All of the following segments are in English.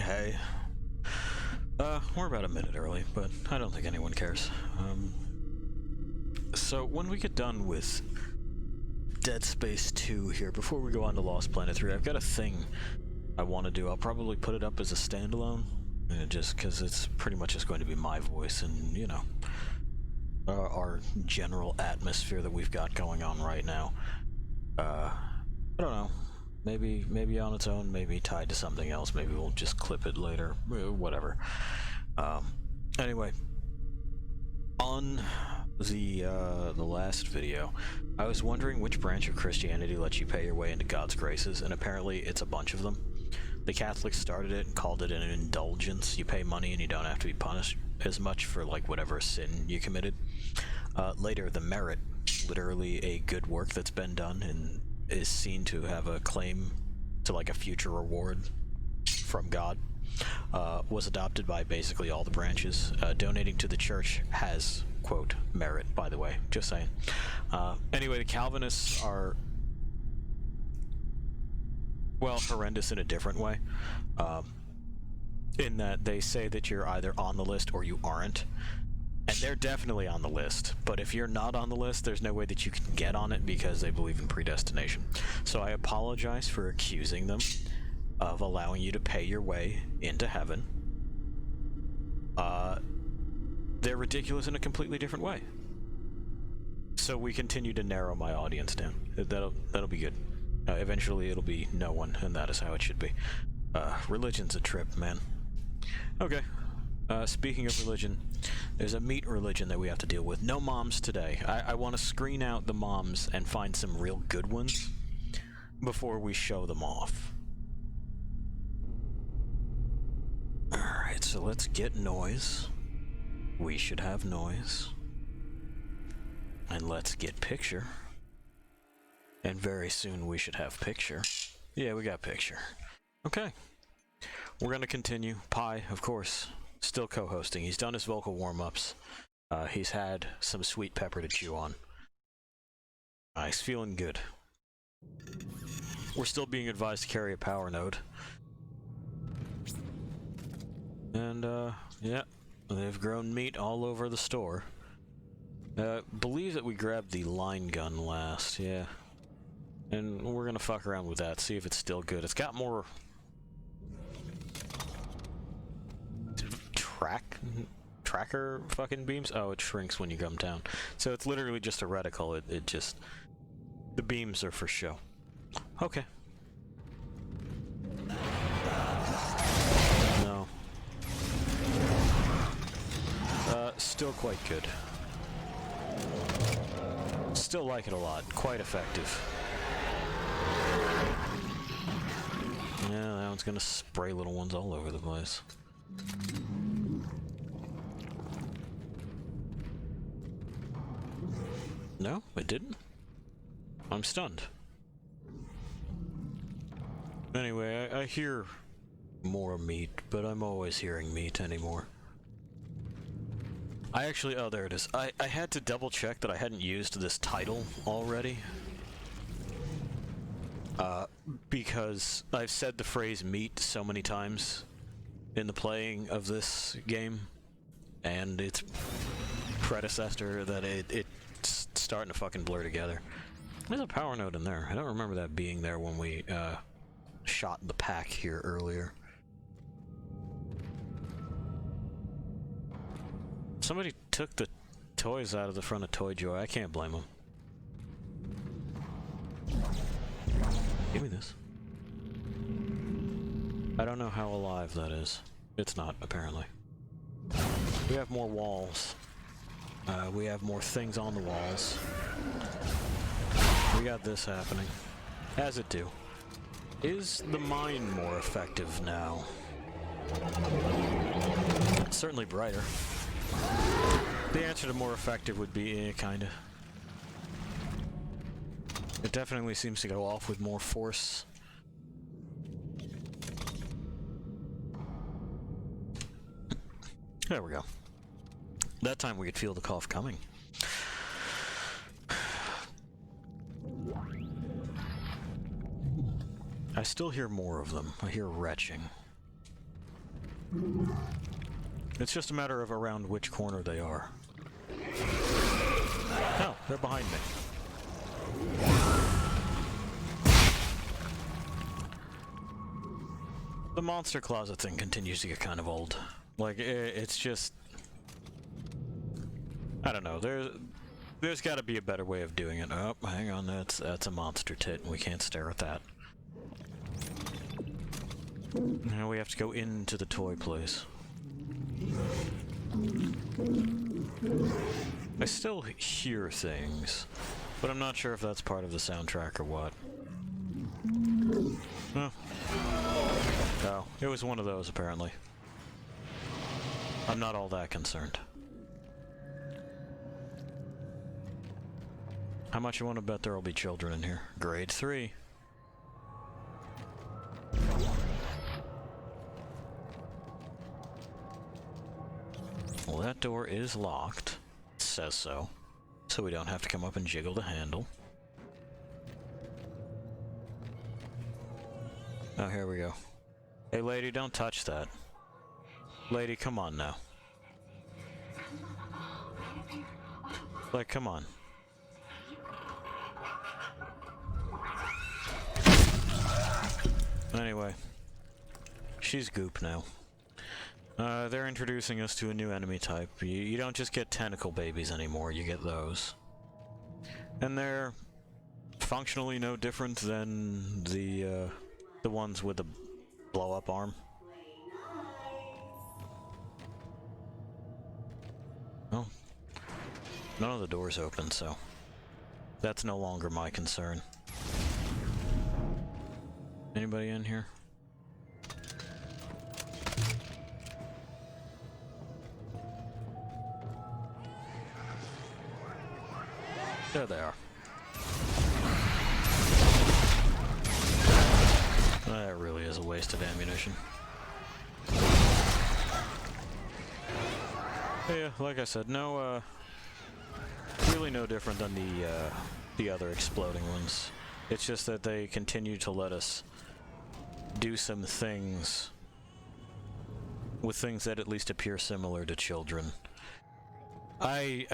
hey. We're about a minute early, but I don't think anyone cares. So when we get done with Dead Space 2 here, before we go on to Lost Planet 3, I've got a thing I want to do. I'll probably put it up as a standalone, just because it's pretty much just going to be my voice and, you know, our general atmosphere that we've got going on right now. I don't know. Maybe on its own, maybe tied to something else. Maybe we'll just clip it later. Whatever. Anyway, on the last video, I was wondering which branch of Christianity lets you pay your way into God's graces, and apparently it's a bunch of them. The Catholics started it and called it an indulgence. You pay money and you don't have to be punished as much for like whatever sin you committed. Later, the merit, literally a good work that's been done and is seen to have a claim to like a future reward from God, was adopted by basically all the branches. Donating to the church has, quote, merit, by the way, just saying. Anyway, the Calvinists are, well, horrendous in a different way, in that they say that you're either on the list or you aren't. And they're definitely on the list, but if you're not on the list, there's no way that you can get on it because they believe in predestination. So I apologize for accusing them of allowing you to pay your way into heaven. They're ridiculous in a completely different way. So we continue to narrow my audience down. That'll be good. Eventually it'll be no one, and that is how it should be. Religion's a trip, man. Okay. Speaking of religion, there's a meat religion that we have to deal with. No moms today. I want to screen out the moms and find some real good ones before we show them off. Alright, so let's get noise. We should have noise. And let's get picture. And very soon we should have picture. Yeah, we got picture. Okay. We're gonna continue. Pi, of course, still co-hosting. He's done his vocal warm-ups. He's had some sweet pepper to chew on. He's feeling good. We're still being advised to carry a power node. And, yeah, they've grown meat all over the store. Believe that we grabbed the line gun last, yeah. And we're gonna fuck around with that, see if it's still good. It's got more tracker fucking beams. Oh, it shrinks when you come down. So it's literally just a reticle. It just, the beams are for show. Okay. No. Still quite good. Still like it a lot. Quite effective. Yeah, that one's gonna spray little ones all over the place. No, it didn't. I'm stunned. Anyway, I hear more meat, but I'm always hearing meat anymore. I actually, oh, there it is. I had to double check that I hadn't used this title already. Because I've said the phrase meat so many times in the playing of this game, and its predecessor, that it's starting to fucking blur together. There's a power node in there. I don't remember that being there when we shot the pack here earlier. Somebody took the toys out of the front of Toy Joy. I can't blame them. Give me this. I don't know how alive that is. It's not, apparently. We have more walls. We have more things on the walls. We got this happening. As it do. Is the mine more effective now? It's certainly brighter. The answer to more effective would be, kinda. It definitely seems to go off with more force. There we go. That time we could feel the cough coming. I still hear more of them. I hear retching. It's just a matter of around which corner they are. No, they're behind me. The monster closet thing continues to get kind of old. Like, it's just... I don't know, there's gotta be a better way of doing it. Oh, hang on, that's a monster tit, and we can't stare at that. Now we have to go into the toy place. I still hear things, but I'm not sure if that's part of the soundtrack or what. Huh. Oh, it was one of those, apparently. I'm not all that concerned. How much you want to bet there will be children in here? Grade 3. Well, that door is locked. It says so. So we don't have to come up and jiggle the handle. Oh, here we go. Hey, lady, don't touch that. Lady, come on now. Like, come on. Anyway. She's goop now. They're introducing us to a new enemy type. You don't just get tentacle babies anymore, you get those. And they're functionally no different than the ones with the blow-up arm. Oh. None of the doors open, so that's no longer my concern. Anybody in here? There they are. That really is a waste of ammunition. Yeah, like I said, no, really no different than the other exploding ones. It's just that they continue to let us do some things with things that at least appear similar to children. I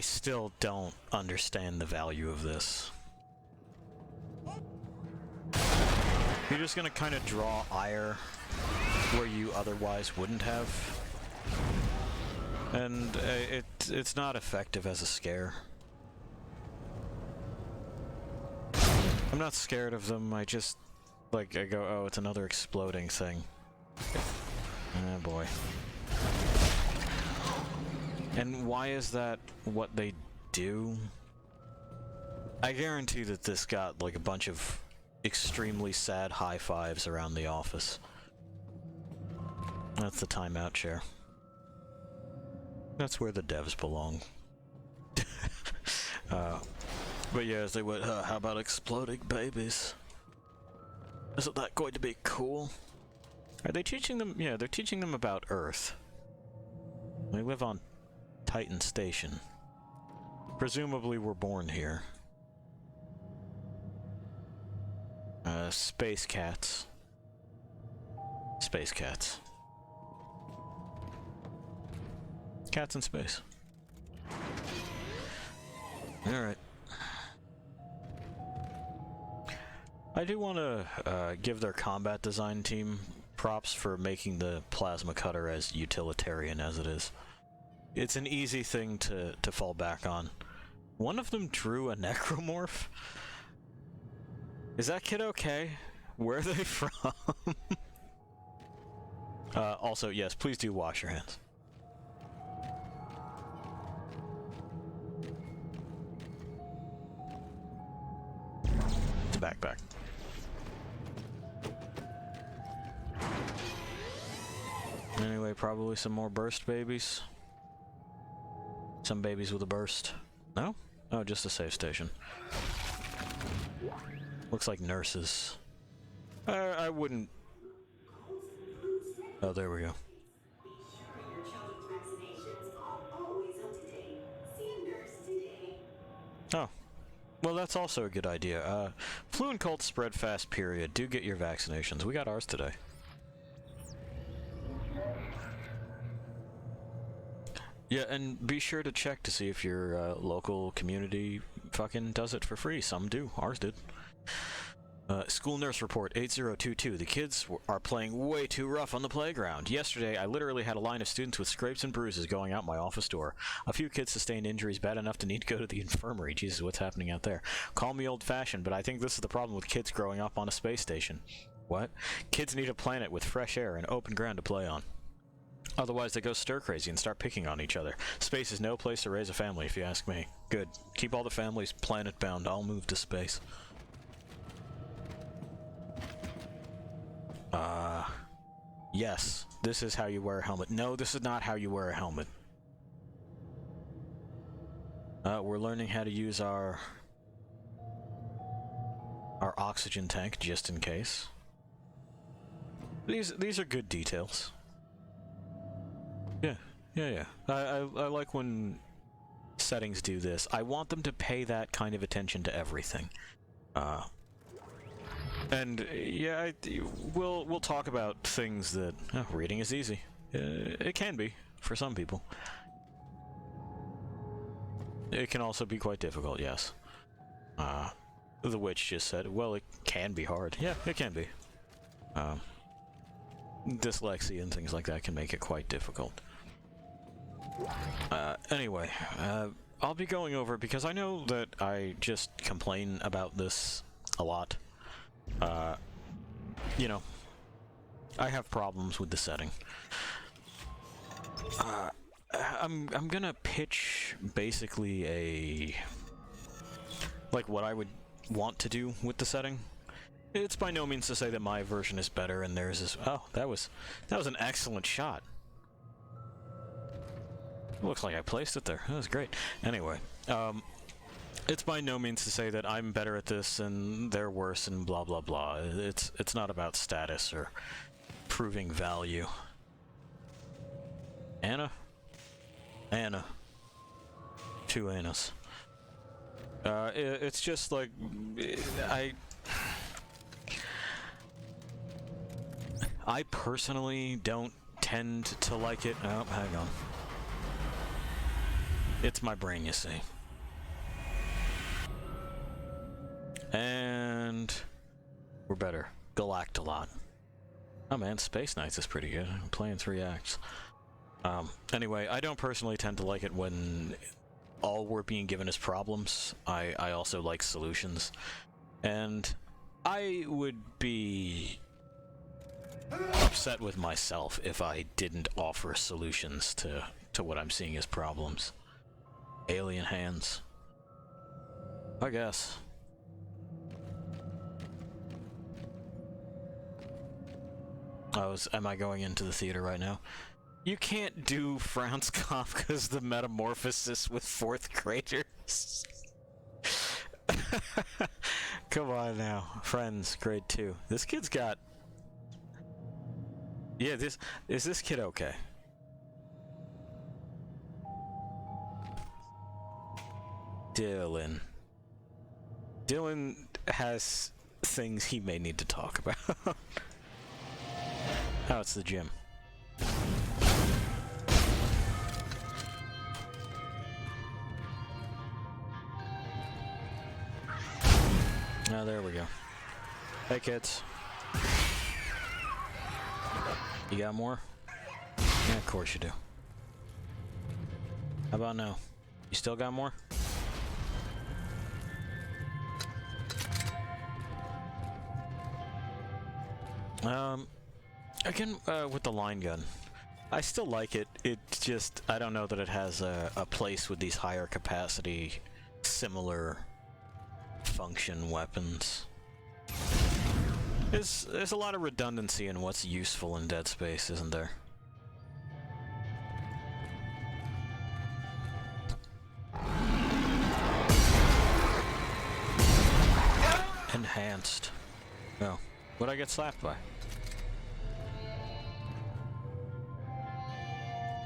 still don't understand the value of this. You're just gonna kind of draw ire where you otherwise wouldn't have. And it's not effective as a scare. I'm not scared of them, I just, like, I go, oh, it's another exploding thing. Oh boy. And why is that what they do? I guarantee that this got, like, a bunch of extremely sad high fives around the office. That's the timeout chair. That's where the devs belong. But yeah, as they went, how about exploding babies? Isn't that going to be cool? Are they teaching them? Yeah, they're teaching them about Earth. They live on Titan Station. Presumably we're born here. Space cats. Space cats. Cats in space. Alright. I do want to give their combat design team props for making the plasma cutter as utilitarian as it is. It's an easy thing to fall back on. One of them drew a necromorph? Is that kid okay? Where are they from? Also, yes, please do wash your hands. It's a backpack. Anyway, probably some more burst babies. Some babies with a burst. No? Oh, just a safe station. Looks like nurses. I wouldn't... Oh, there we go. Oh. Well, that's also a good idea. Flu and colds spread fast, period. Do get your vaccinations. We got ours today. Yeah, and be sure to check to see if your local community fucking does it for free. Some do. Ours did. School nurse report 8022. The kids are playing way too rough on the playground. Yesterday, I literally had a line of students with scrapes and bruises going out my office door. A few kids sustained injuries bad enough to need to go to the infirmary. Jesus, what's happening out there? Call me old-fashioned, but I think this is the problem with kids growing up on a space station. What? Kids need a planet with fresh air and open ground to play on. Otherwise, they go stir-crazy and start picking on each other. Space is no place to raise a family, if you ask me. Good. Keep all the families planet-bound. I'll move to space. Yes, this is how you wear a helmet. No, this is not how you wear a helmet. We're learning how to use our oxygen tank, just in case. These are good details. Yeah. I like when settings do this. I want them to pay that kind of attention to everything. And yeah, we'll talk about things that reading is easy. It can be for some people. It can also be quite difficult. Yes. The witch just said, well, it can be hard. Yeah, it can be. Dyslexia and things like that can make it quite difficult. Anyway, I'll be going over it because I know that I just complain about this a lot. You know, I have problems with the setting. I'm gonna pitch basically like what I would want to do with the setting. It's by no means to say that my version is better and theirs is... Oh, that was an excellent shot. Looks like I placed it there. That was great. Anyway, it's by no means to say that I'm better at this and they're worse and blah blah blah. It's not about status or proving value. Anna? Anna. Two Annas. It's just like... I personally don't tend to like it. Oh, hang on. It's my brain, you see. And we're better. Galactalot. Oh man, Space Knights is pretty good. I'm playing 3 acts. Anyway, I don't personally tend to like it when all we're being given is problems. I also like solutions. And I would be upset with myself if I didn't offer solutions to what I'm seeing as problems. Alien hands. I guess. Am I going into the theater right now? You can't do Franz Kafka's The Metamorphosis with 4th graders. Come on now. Friends, grade 2. This kid's got... Yeah, is this kid okay? Dylan. Dylan has things he may need to talk about. Oh, it's the gym. Oh, there we go. Hey, kids. You got more? Yeah, of course you do. How about now? You still got more? Again, with the line gun. I still like it. It just, I don't know that it has a place with these higher capacity, similar function weapons. There's a lot of redundancy in what's useful in Dead Space, isn't there? Enhanced. Oh. What'd I get slapped by?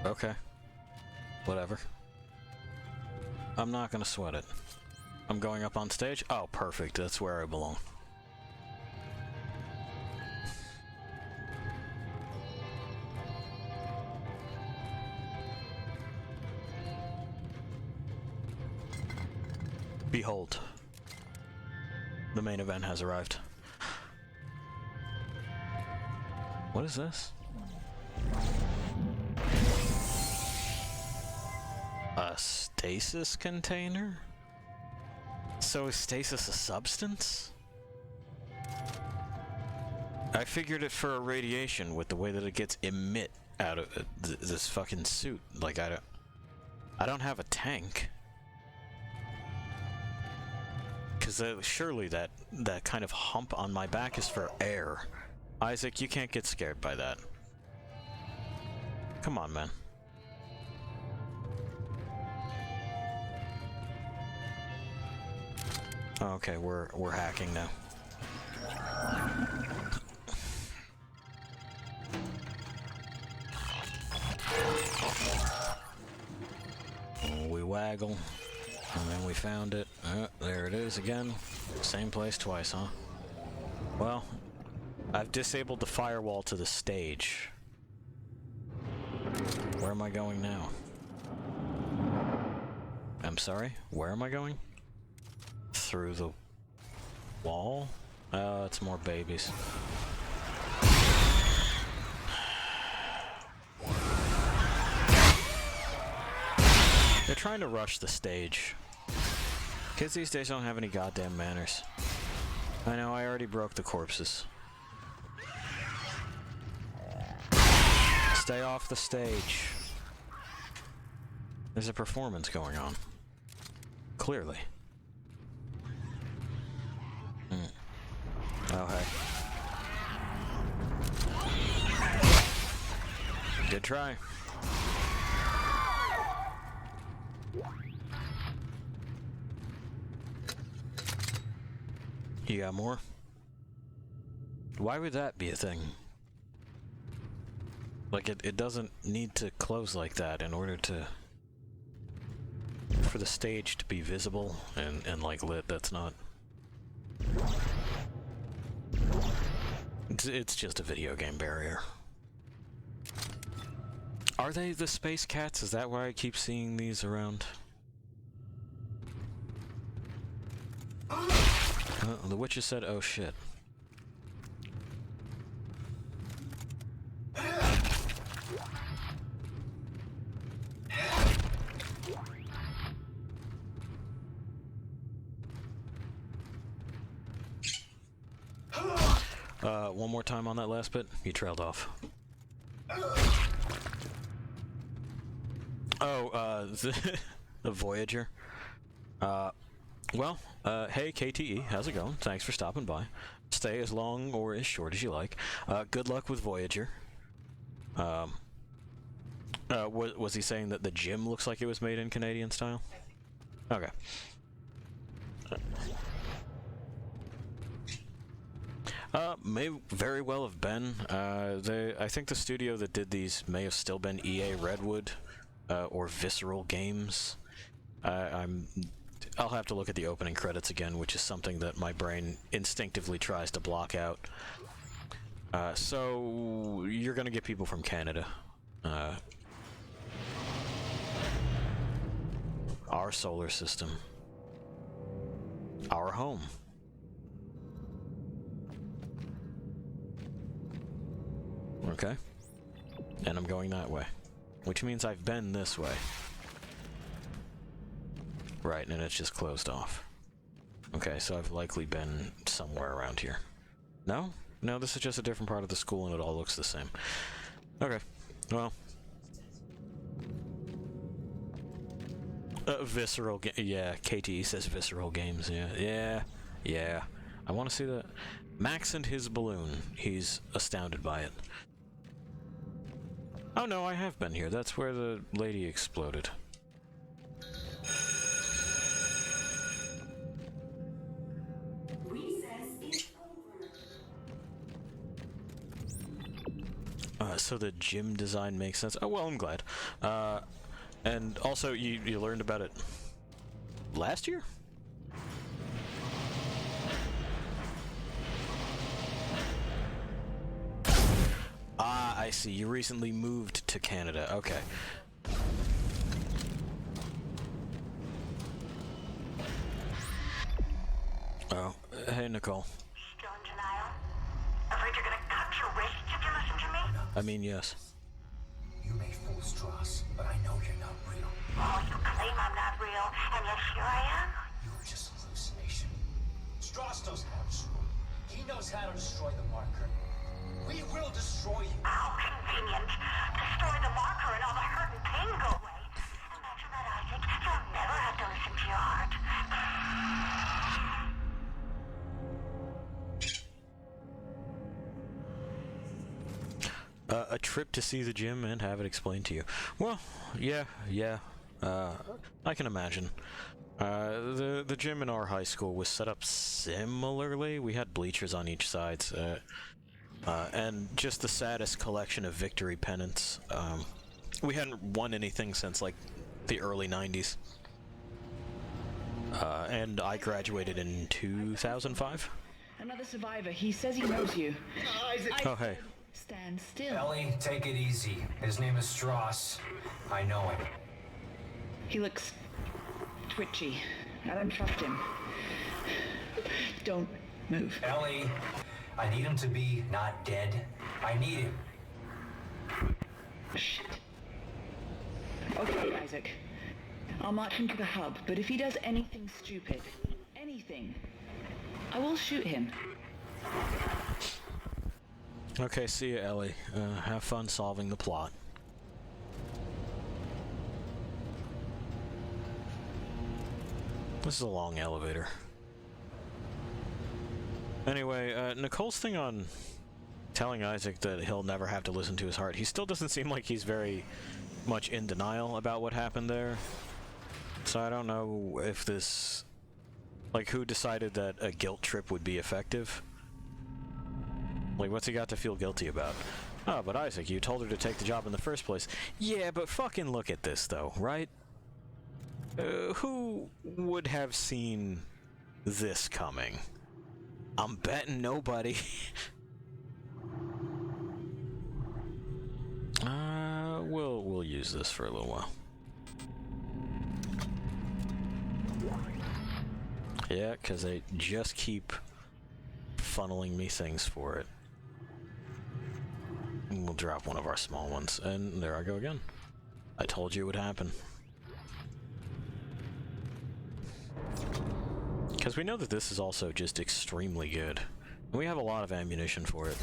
Okay. Whatever. I'm not gonna sweat it. I'm going up on stage? Oh, perfect. That's where I belong. Behold, the main event has arrived. What is this? A stasis container? So is stasis a substance? I figured it for irradiation with the way that it gets emit out of this fucking suit. Like I don't have a tank. Cause surely that kind of hump on my back is for air. Isaac, you can't get scared by that. Come on, man. Okay, we're hacking now. We waggle, and then we found it. There it is again. Same place twice, huh? Well, I've disabled the firewall to the stage. Where am I going now? I'm sorry? Where am I going? Through the wall? It's more babies. They're trying to rush the stage. Kids these days don't have any goddamn manners. I know, I already broke the corpses. Stay off the stage. There's a performance going on. Clearly. Oh, hey. Good try. You got more? Why would that be a thing? Like, it doesn't need to close like that in order to... for the stage to be visible and like, lit. That's not... It's just a video game barrier. Are they the space cats? Is that why I keep seeing these around? The witches said, oh shit. One more time on that last bit. You trailed off. Oh, the Voyager. Well, hey KTE, how's it going? Thanks for stopping by. Stay as long or as short as you like. Good luck with Voyager. Was he saying that the gym looks like it was made in Canadian style? Okay. May very well have been. I think the studio that did these may have still been EA Redwood, or Visceral Games. I'll have to look at the opening credits again, which is something that my brain instinctively tries to block out. So you're gonna get people from Canada. Our solar system. Our home. Okay. And I'm going that way. Which means I've been this way. Right, and it's just closed off. Okay, so I've likely been somewhere around here. No? No, this is just a different part of the school and it all looks the same. Okay, well. Visceral yeah, KTE says Visceral Games, yeah. I want to see that. Max and his balloon. He's astounded by it. Oh no, I have been here. That's where the lady exploded. So the gym design makes sense. Oh, well, I'm glad. And also, you learned about it last year? Ah, I see. You recently moved to Canada. Okay. Oh, hey, Nicole. Still in denial? Afraid you're gonna cut your wrists if you listen to me? I mean, yes. You may fool Strauss, but I know you're not real. Oh, you claim I'm not real, and yet here I am? You were just a hallucination. Strauss knows how to destroy. He knows how to destroy the marker. We will destroy you. How convenient. Destroy the marker and all the hurt and pain go away. Imagine that, Isaac. You'll never have to listen to your heart. A trip to see the gym and have it explained to you. Well, yeah. I can imagine. The gym in our high school was set up similarly. We had bleachers on each side, and just the saddest collection of victory pennants. We hadn't won anything since like the early 90s. And I graduated in 2005. Another survivor. He says he knows you. Oh, hey. Stand still. Ellie, take it easy. His name is Strauss. I know him. He looks twitchy. I don't trust him. Don't move. Ellie, I need him to be not dead. I need him. Shit. Okay, Isaac. I'll march him to the hub, but if he does anything stupid, anything, I will shoot him. Okay, see you, Ellie. Have fun solving the plot. This is a long elevator. Anyway, Nicole's thing on telling Isaac that he'll never have to listen to his heart, he still doesn't seem like he's very much in denial about what happened there. So I don't know if this... Like, who decided that a guilt trip would be effective? Like, what's he got to feel guilty about? Oh, but Isaac, you told her to take the job in the first place. Yeah, but fucking look at this, though, right? Who would have seen this coming? I'm betting nobody. We'll use this for a little while. Yeah, because they just keep funneling me things for it. And we'll drop one of our small ones, and there I go again. I told you it would happen. Because we know that this is also just extremely good. And we have a lot of ammunition for it.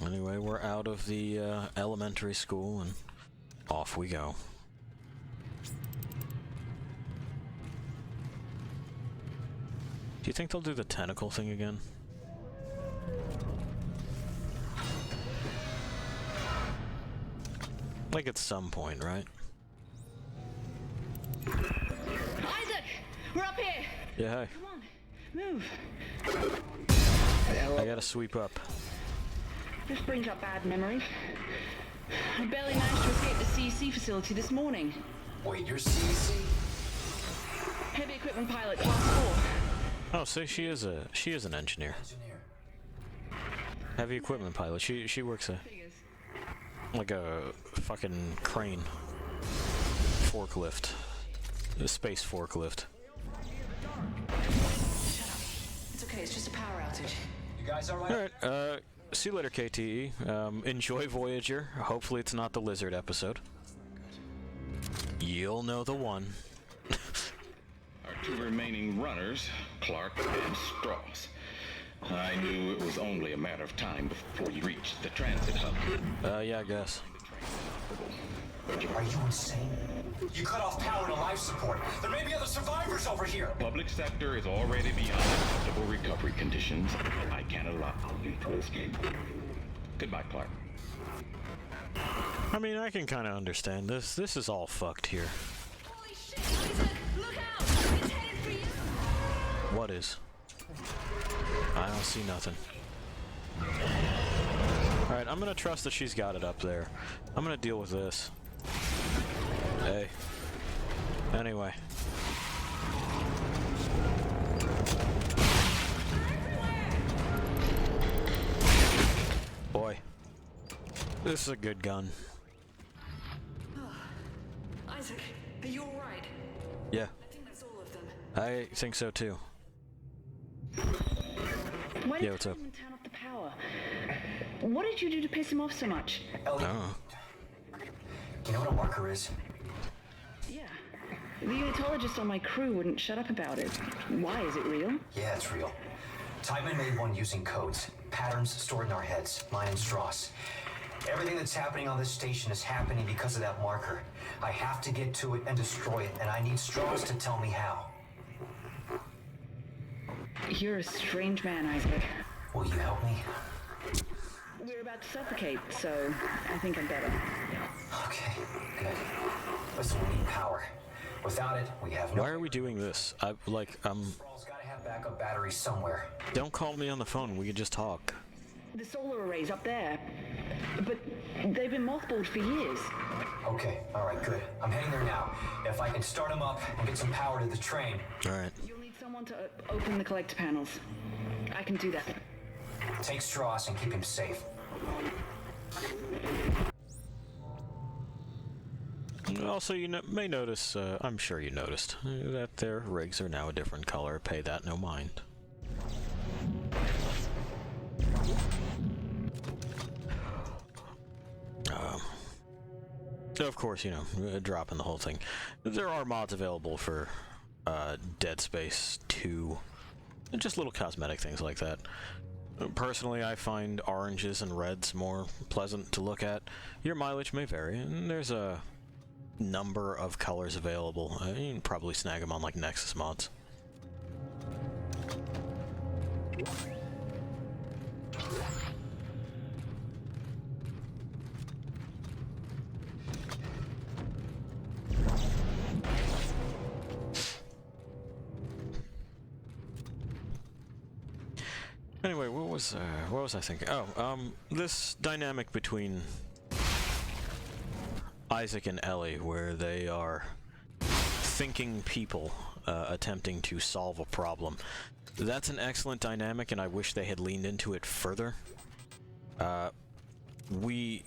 Anyway, we're out of the elementary school and off we go. Do you think they'll do the tentacle thing again? Like at some point, right? Isaac! We're up here! Yeah, hey. Come on, move. I gotta sweep up. This brings up bad memories. I barely managed to escape the CEC facility this morning. Wait, you're CEC? Heavy equipment pilot, class 4. Oh, so she is an engineer. Engineer. Heavy equipment pilot. She works Figures. like a fucking crane. Forklift. A space forklift. It's okay, it's just a power outage. You guys all right? Alright, see you later, KTE. Enjoy Voyager. Hopefully it's not the lizard episode. You'll know the one. Our two remaining runners, Clark and Strauss. I knew it was only a matter of time before you reached the transit hub. Yeah, I guess. Are you insane? You cut off power to life support. There may be other survivors over here. Public sector is already beyond acceptable recovery conditions. I can't allow you to escape. Goodbye, Clark. I mean, I can kind of understand this. This is all fucked here. Holy shit, Isaac! Look out! It's headed for you! What is? I don't see nothing. Alright, I'm gonna trust that she's got it up there. I'm gonna deal with this. Hey. Anyway. Boy. This is a good gun. Yeah, I think that's all of them. I think so too. Why Yeah, did what's up? Simon turn off the power? What did you do to piss him off so much? Ellie, Oh. you know what a marker is? Yeah. The unitologist on my crew wouldn't shut up about it. Why? Is it real? Yeah, it's real. Tiedemann made one using codes, patterns stored in our heads, mine and Strauss. Everything that's happening on this station is happening because of that marker. I have to get to it and destroy it, and I need Strauss to tell me how. You're a strange man, Isaac. Will you help me? We're about to suffocate, so I think I'm better. Okay, good. Listen, we need power. Without it, we have no... Why are we doing this? Strauss gotta have backup batteries somewhere. Don't call me on the phone. We can just talk. The solar array's up there. But they've been mothballed for years. Okay, all right, good. I'm heading there now. If I can start them up and get some power to the train. All right. You'll need someone to open the collector panels. I can do that. Take Strauss and keep him safe. Also, you may notice, I'm sure you noticed, that their rigs are now a different color. Pay that no mind. Of course, you know, dropping the whole thing. There are mods available for Dead Space 2. Just little cosmetic things like that. Personally, I find oranges and reds more pleasant to look at. Your mileage may vary, and there's a number of colors available. You can probably snag them on like Nexus mods. Anyway, what was I thinking? Oh, this dynamic between Isaac and Ellie, where they are thinking people attempting to solve a problem. That's an excellent dynamic, and I wish they had leaned into it further. We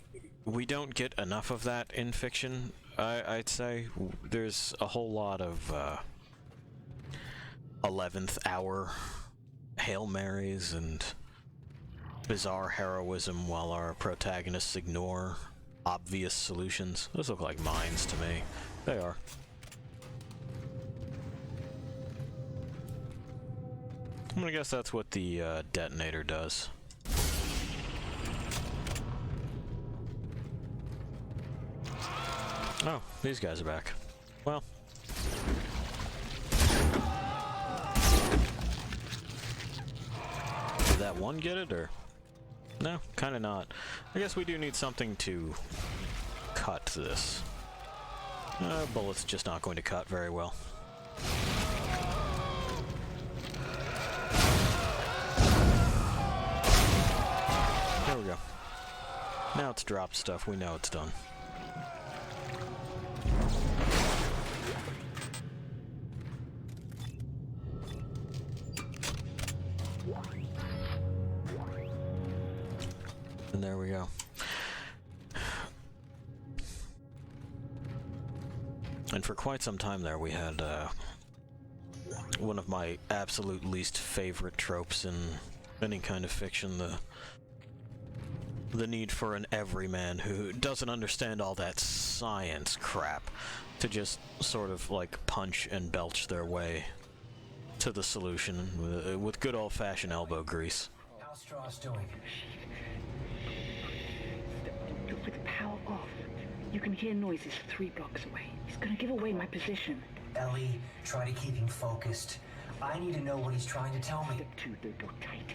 don't get enough of that in fiction, I'd say. There's a whole lot of 11th hour Hail Marys and bizarre heroism while our protagonists ignore obvious solutions. Those look like mines to me. They are. I'm gonna guess that's what the detonator does. Oh, these guys are back. Well. Did that one get it, or? No, kinda not. I guess we do need something to cut this. Bullet's just not going to cut very well. There we go. Now it's dropped stuff, we know it's done. And there we go. And for quite some time there, we had one of my absolute least favorite tropes in any kind of fiction, the need for an everyman who doesn't understand all that science crap to just sort of like punch and belch their way to the solution with good old-fashioned elbow grease. How's Strauss doing? With the power off, you can hear noises 3 blocks away. He's gonna give away my position. Ellie, try to keep him focused. I need to know what he's trying to tell me. Step 2, the door tight.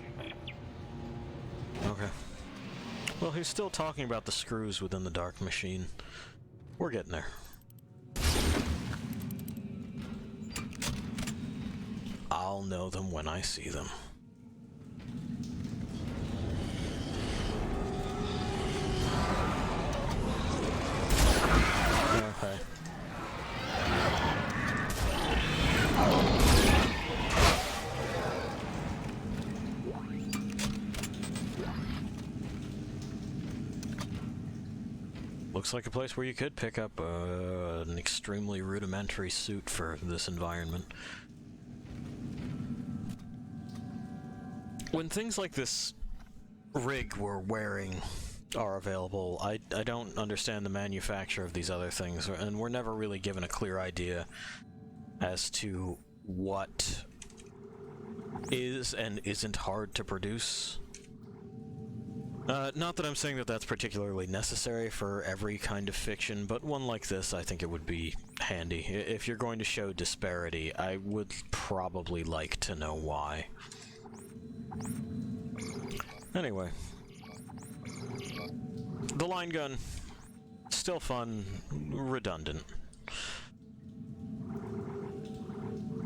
Okay. Well, he's still talking about the screws within the dark machine. We're getting there. I'll know them when I see them. Okay. Looks like a place where you could pick up an extremely rudimentary suit for this environment. When things like this rig we're wearing are available, I don't understand the manufacture of these other things, and we're never really given a clear idea as to what is and isn't hard to produce. Not that I'm saying that that's particularly necessary for every kind of fiction, but one like this I think it would be handy. If you're going to show disparity, I would probably like to know why. Anyway. The line gun, still fun, redundant.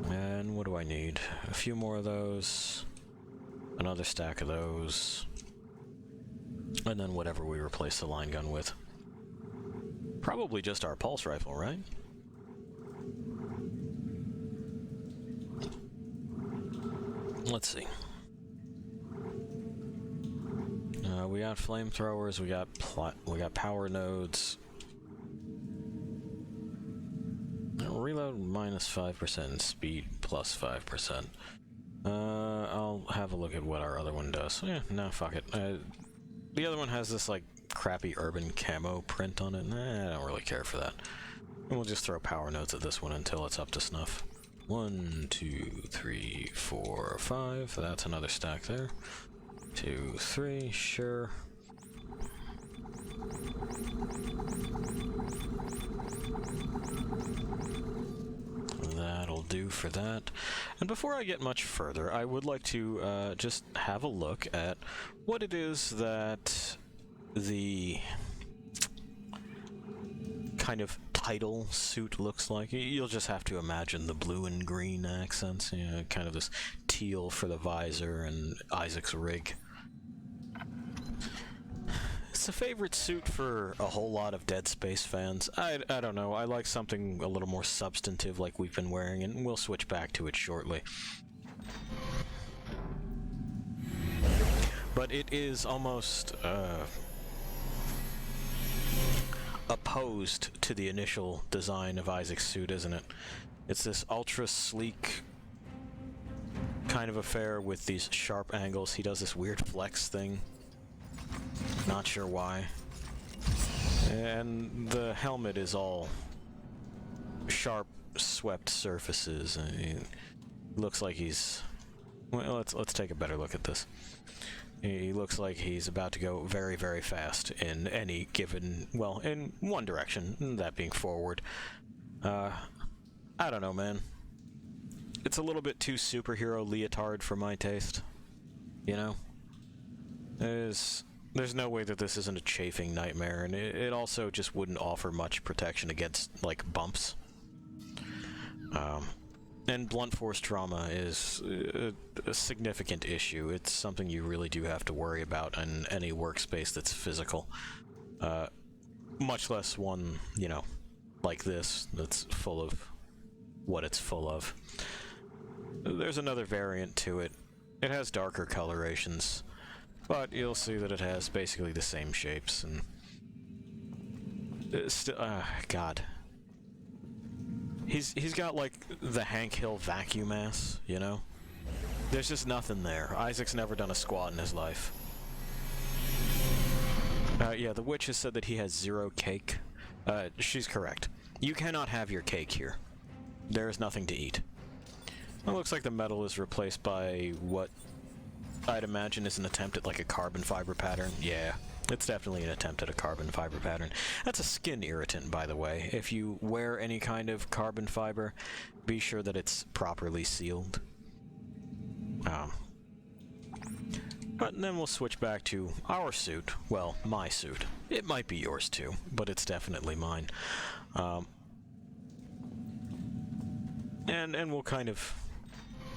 And what do I need? A few more of those, another stack of those, and then whatever we replace the line gun with. Probably just our pulse rifle, right? Let's see. We got flamethrowers, we got power nodes. Reload minus 5% and speed plus 5%. I'll have a look at what our other one does. No, fuck it. The other one has this, like, crappy urban camo print on it. I don't really care for that. And we'll just throw power nodes at this one until it's up to snuff. 1, 2, 3, 4, 5. That's another stack there. 2, 3, sure. That'll do for that. And before I get much further, I would like to just have a look at what it is that the kind of title suit looks like. You'll just have to imagine the blue and green accents, you know, kind of this teal for the visor and Isaac's rig. It's a favorite suit for a whole lot of Dead Space fans. I don't know, I like something a little more substantive like we've been wearing, and we'll switch back to it shortly. But it is almost opposed to the initial design of Isaac's suit, isn't it? It's this ultra sleek kind of affair with these sharp angles. He does this weird flex thing. Not sure why. And the helmet is all sharp, swept surfaces. It looks like he's... Well, let's take a better look at this. He looks like he's about to go very, very fast in any given... Well, in one direction, that being forward. I don't know, man. It's a little bit too superhero leotard for my taste. You know? There's no way that this isn't a chafing nightmare, and it also just wouldn't offer much protection against, like, bumps. And blunt force trauma is a significant issue. It's something you really do have to worry about in any workspace that's physical. Much less one, you know, like this, that's full of what it's full of. There's another variant to it. It has darker colorations, but you'll see that it has basically the same shapes, and... God. He's got, like, the Hank Hill vacuum ass, you know? There's just nothing there. Isaac's never done a squat in his life. Yeah, the witch has said that he has 0 cake. She's correct. You cannot have your cake here. There is nothing to eat. It looks like the metal is replaced by what I'd imagine is an attempt at, like, a carbon fiber pattern. Yeah. It's definitely an attempt at a carbon fiber pattern. That's a skin irritant, by the way. If you wear any kind of carbon fiber, be sure that it's properly sealed. But then we'll switch back to our suit. Well, my suit. It might be yours too, but it's definitely mine. And we'll kind of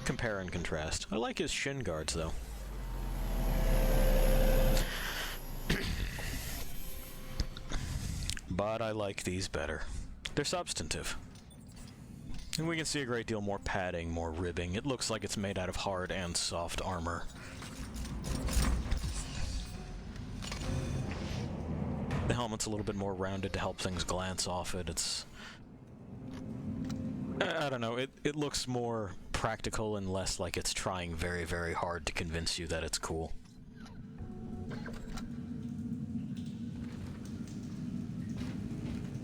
compare and contrast. I like his shin guards, though. But I like these better. They're substantive. And we can see a great deal more padding, more ribbing. It looks like it's made out of hard and soft armor. The helmet's a little bit more rounded to help things glance off it. It's I don't know, it looks more practical and less like it's trying very, very hard to convince you that it's cool.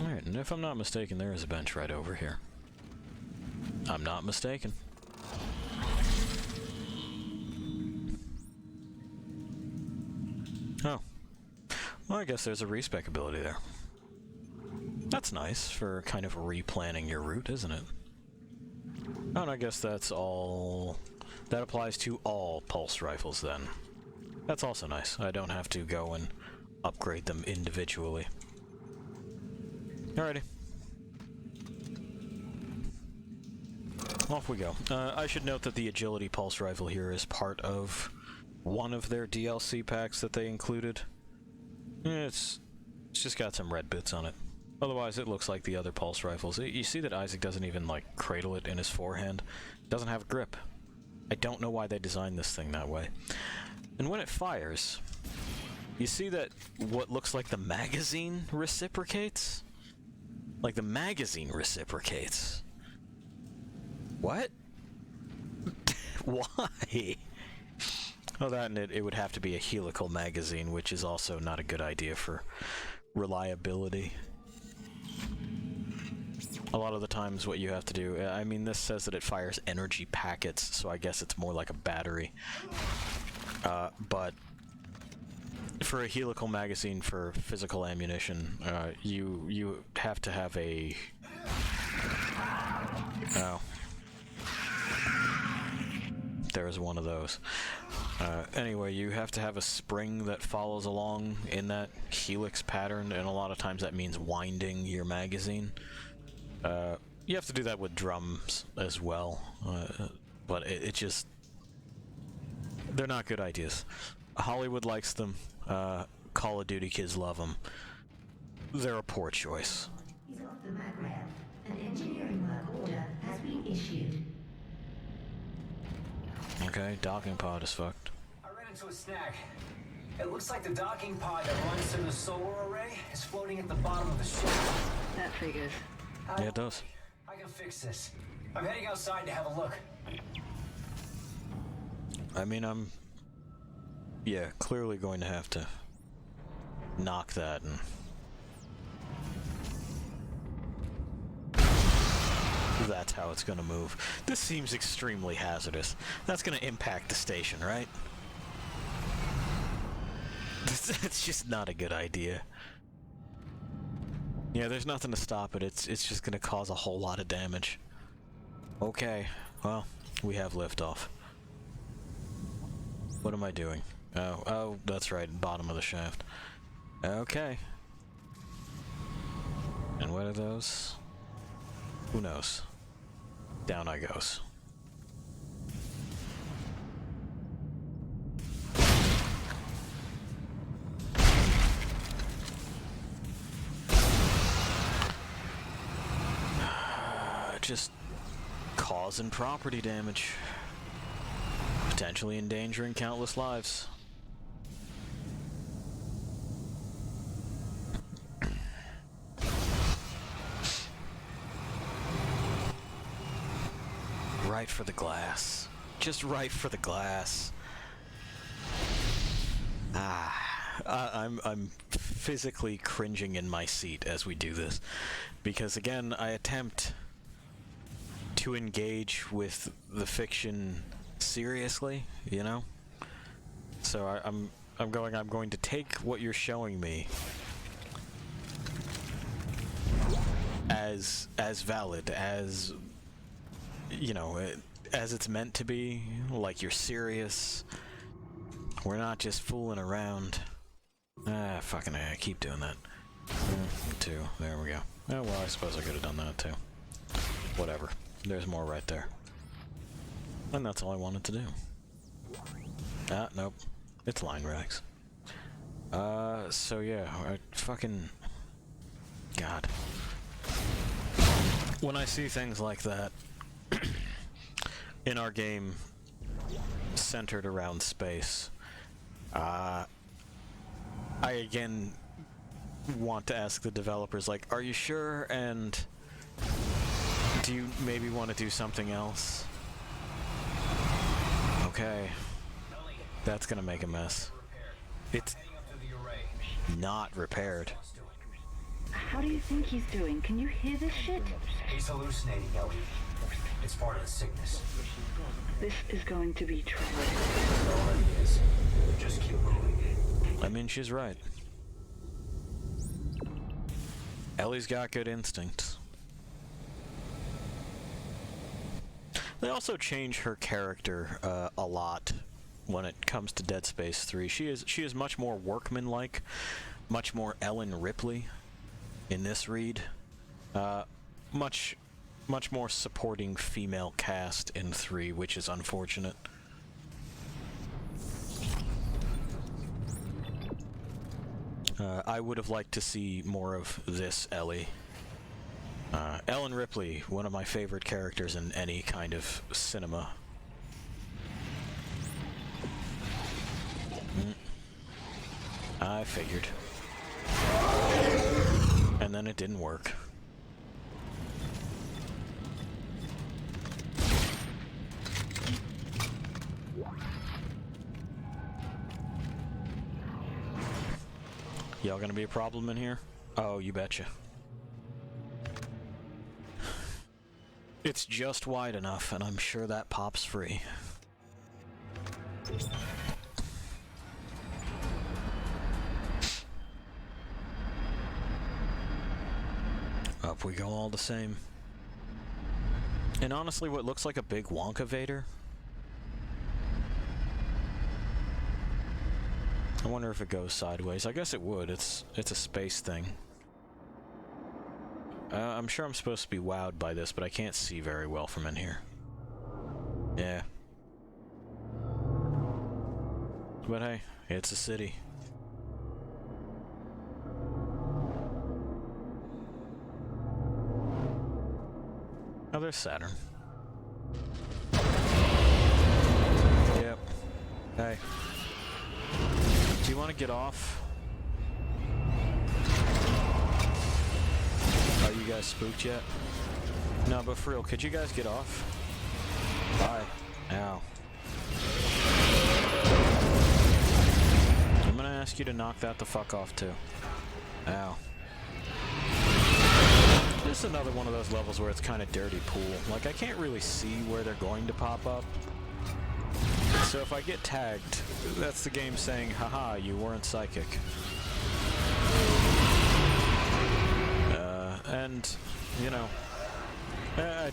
Alright, and if I'm not mistaken, there is a bench right over here. I'm not mistaken. Oh. Well, I guess there's a respec ability there. That's nice for kind of replanning your route, isn't it? Oh, and I guess that's all... That applies to all pulse rifles, then. That's also nice. I don't have to go and upgrade them individually. Alrighty. Off we go. I should note that the agility pulse rifle here is part of one of their DLC packs that they included. It's just got some red bits on it. Otherwise, it looks like the other pulse rifles. You see that Isaac doesn't even, like, cradle it in his forehand. It doesn't have grip. I don't know why they designed this thing that way. And when it fires, you see that what looks like the magazine reciprocates? Like, the magazine reciprocates. What? Why? Oh, that and it would have to be a helical magazine, which is also not a good idea for reliability. A lot of the times what you have to do, I mean, this says that it fires energy packets, so I guess it's more like a battery. But for a helical magazine for physical ammunition, you have to have a... Oh. There's one of those. Anyway, you have to have a spring that follows along in that helix pattern, and a lot of times that means winding your magazine. You have to do that with drums as well, but it just... They're not good ideas. Hollywood likes them, Call of Duty kids love them. They're a poor choice. He's off the mag rail. An engineering work order has been issued. Okay, docking pod is fucked. I ran into a snag. It looks like the docking pod that runs to the solar array is floating at the bottom of the ship. That figures. Yeah, it does. I can fix this. I'm heading outside to have a look. I mean, I'm... Yeah, clearly going to have to knock that and... That's how it's gonna move. This seems extremely hazardous. That's gonna impact the station, right? It's just not a good idea. Yeah, there's nothing to stop it. It's just gonna cause a whole lot of damage. Okay, well, we have liftoff. What am I doing? Oh, that's right, bottom of the shaft. Okay. And what are those? Who knows? Down I goes. Just causing property damage. Potentially endangering countless lives. Right for the glass. Just right for the glass. I'm physically cringing in my seat as we do this. Because again, I attempt to engage with the fiction seriously, you know? So I'm going to take what you're showing me as valid, as, you know, as it's meant to be, like you're serious. We're not just fooling around. Fucking I keep doing that. 2, there we go. Oh, well, I suppose I could have done that too. Whatever. There's more right there. And that's all I wanted to do. Nope. It's line rags. So yeah, I fucking... God. When I see things like that in our game centered around space, I again want to ask the developers, like, are you sure? And Do you maybe want to do something else? Okay. That's gonna make a mess. It's not repaired. How do you think he's doing? Can you hear this shit? He's hallucinating, Ellie. It's part of the sickness. This is going to be tragic. It already is. Just keep moving. I mean, she's right. Ellie's got good instincts. They also change her character a lot when it comes to Dead Space 3. She is much more workmanlike, much more Ellen Ripley in this read. Much more supporting female cast in 3, which is unfortunate. I would have liked to see more of this Ellie. Ellen Ripley, one of my favorite characters in any kind of cinema. I figured. And then it didn't work. Y'all gonna be a problem in here? Oh, you betcha. It's just wide enough, and I'm sure that pops free. Up we go all the same. And honestly, what looks like a big Wonka Vader? I wonder if it goes sideways. I guess it would. It's a space thing. I'm sure I'm supposed to be wowed by this, but I can't see very well from in here. Yeah. But hey, it's a city. Oh, there's Saturn. Yep. Hey. Do you want to get off? Are you guys spooked yet? No, but for real, could you guys get off? Bye. Ow. I'm gonna ask you to knock that the fuck off too. Ow. This is another one of those levels where it's kind of dirty pool. Like, I can't really see where they're going to pop up. So if I get tagged, that's the game saying, haha, you weren't psychic. And, you know, I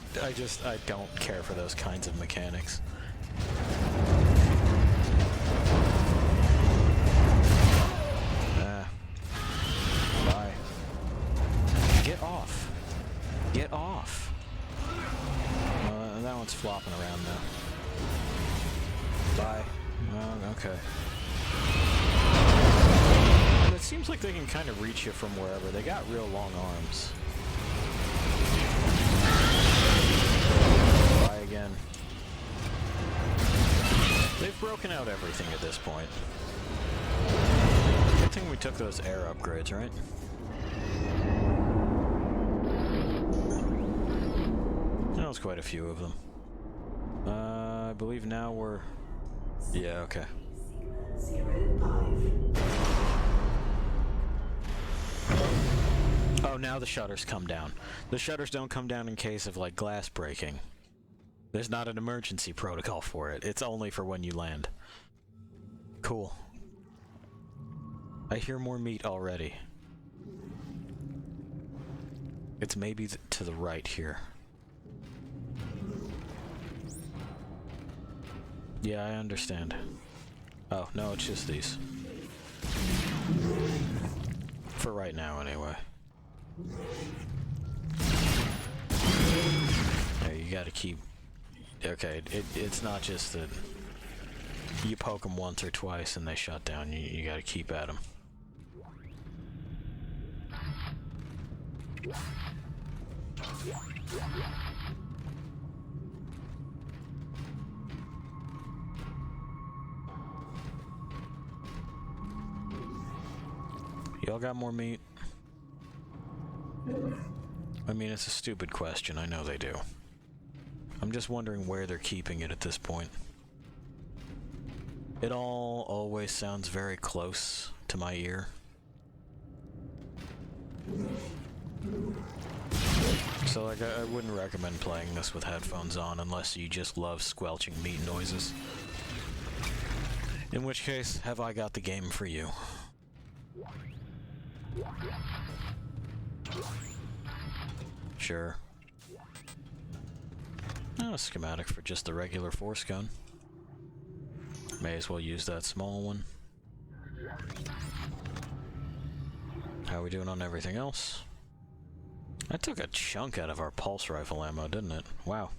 don't care for those kinds of mechanics. Bye. Get off. Get off. That one's flopping around now. Bye. Okay. And it seems like they can kind of reach you from wherever. They got real long arms. Bye again. They've broken out everything at this point. Good thing we took those air upgrades, right? That was quite a few of them. I believe now we're... Yeah, okay. 05. Oh, now the shutters come down. The shutters don't come down in case of, like, glass breaking. There's not an emergency protocol for it. It's only for when you land. Cool. I hear more meat already. It's maybe to the right here. Yeah, I understand. Oh, no, it's just these. For right now, anyway. Hey, you gotta keep... Okay, it's not just that you poke them once or twice and they shut down. You gotta keep at them. Y'all got more meat? I mean, it's a stupid question, I know they do. I'm just wondering where they're keeping it at this point. It all always sounds very close to my ear. So, like, I wouldn't recommend playing this with headphones on unless you just love squelching meat noises. In which case, have I got the game for you? Sure. Oh, a schematic for just the regular force gun. May as well use that small one. How are we doing on everything else? That took a chunk out of our pulse rifle ammo, didn't it? Wow.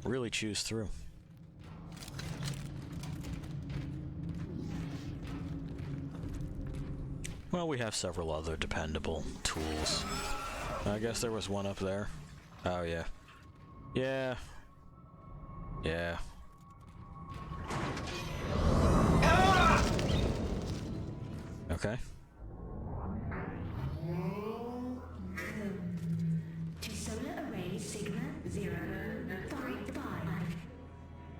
Really chews through. Well, we have several other dependable tools. I guess there was one up there. Oh, yeah. Yeah. Yeah. Okay. To solar array Sigma 055.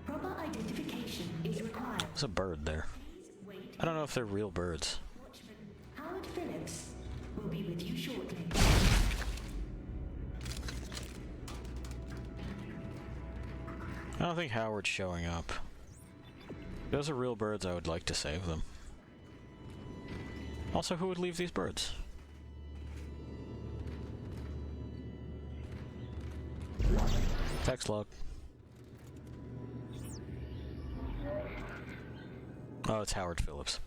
Proper identification is required. There's a bird there. Wait. I don't know if they're real birds. Watchman Howard Phillips will be with you shortly. I don't think Howard's showing up. If those are real birds, I would like to save them. Also, who would leave these birds? Text log. Oh, it's Howard Phillips.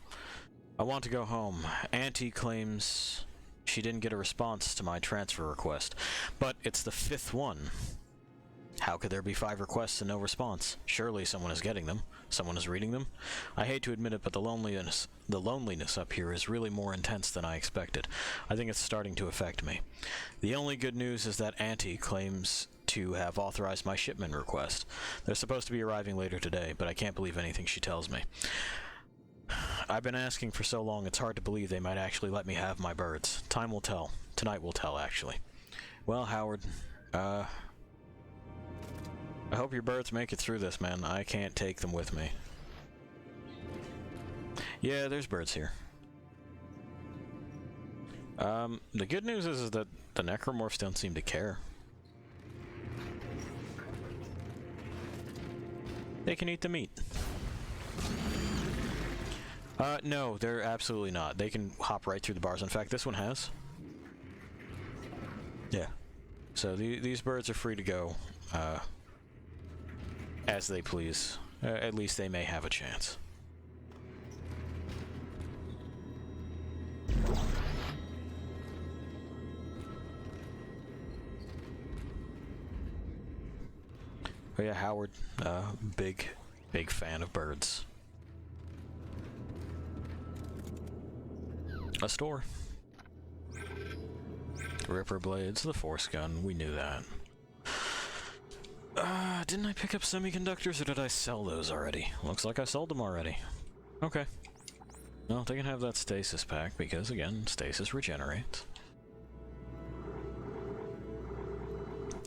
I want to go home. Auntie claims she didn't get a response to my transfer request, but it's the 5th one. How could there be 5 requests and no response? Surely someone is getting them. Someone is reading them. I hate to admit it, but the loneliness up here is really more intense than I expected. I think it's starting to affect me. The only good news is that Auntie claims to have authorized my shipment request. They're supposed to be arriving later today, but I can't believe anything she tells me. I've been asking for so long, it's hard to believe they might actually let me have my birds. Time will tell. Tonight will tell, actually. Well, Howard, I hope your birds make it through this, man. I can't take them with me. Yeah, there's birds here. The good news is that the necromorphs don't seem to care. They can eat the meat. No, they're absolutely not. They can hop right through the bars. In fact, this one has. Yeah. So these birds are free to go, as they please. At least they may have a chance. Oh yeah, Howard, big fan of birds. A store. Ripper blades, the force gun, we knew that. Didn't I pick up semiconductors or did I sell those already? Looks like I sold them already. Okay. Well, they can have that stasis pack because, again, stasis regenerates.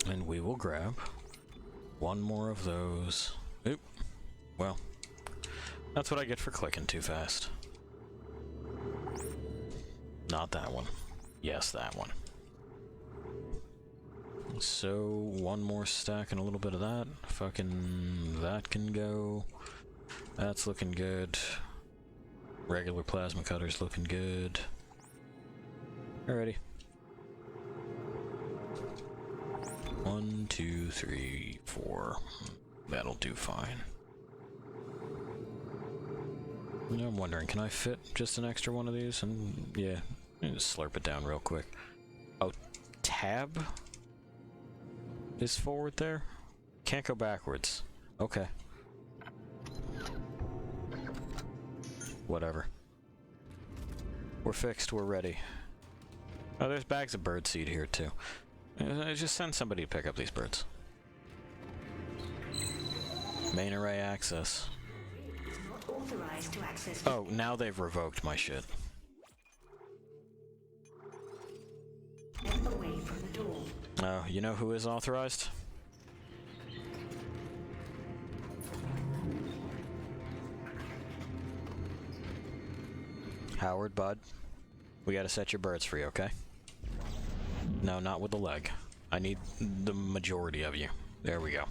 And we will grab one more of those. Oop. Well, that's what I get for clicking too fast. Not that one. Yes, that one. So, one more stack and a little bit of that. Fucking that can go. That's looking good. Regular plasma cutter's looking good. Alrighty. 1, 2, 3, 4. That'll do fine. I'm wondering, can I fit just an extra one of these? And yeah, just slurp it down real quick. Oh, tab is forward there? Can't go backwards. Okay. Whatever. We're fixed, we're ready. Oh, there's bags of birdseed here too. Just send somebody to pick up these birds. Main array access. Not authorized to access. Oh, now they've revoked my shit. Oh, you know who is authorized? Howard, bud. We gotta set your birds free, okay? No, not with the leg. I need the majority of you. There we go.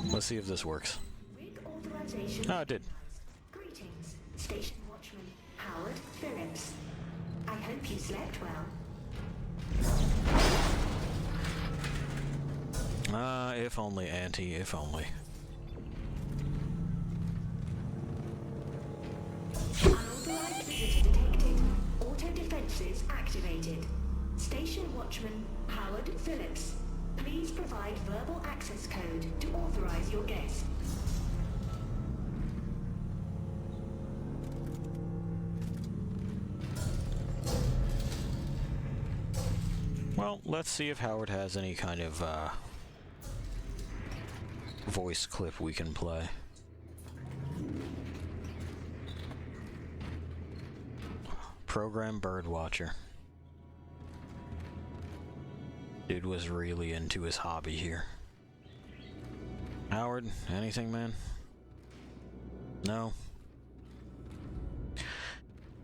Let's see if this works. Rig authorization. Oh, it did. Greetings, Station Watchman Howard Phillips. I hope you slept well. If only, Auntie, if only. Unauthorized visitor detected. Auto defenses activated. Station Watchman Howard Phillips. Please provide verbal access code to authorize your guest. Well, let's see if Howard has any kind of voice clip we can play. Program Birdwatcher. Dude was really into his hobby here. Howard, anything, man? No?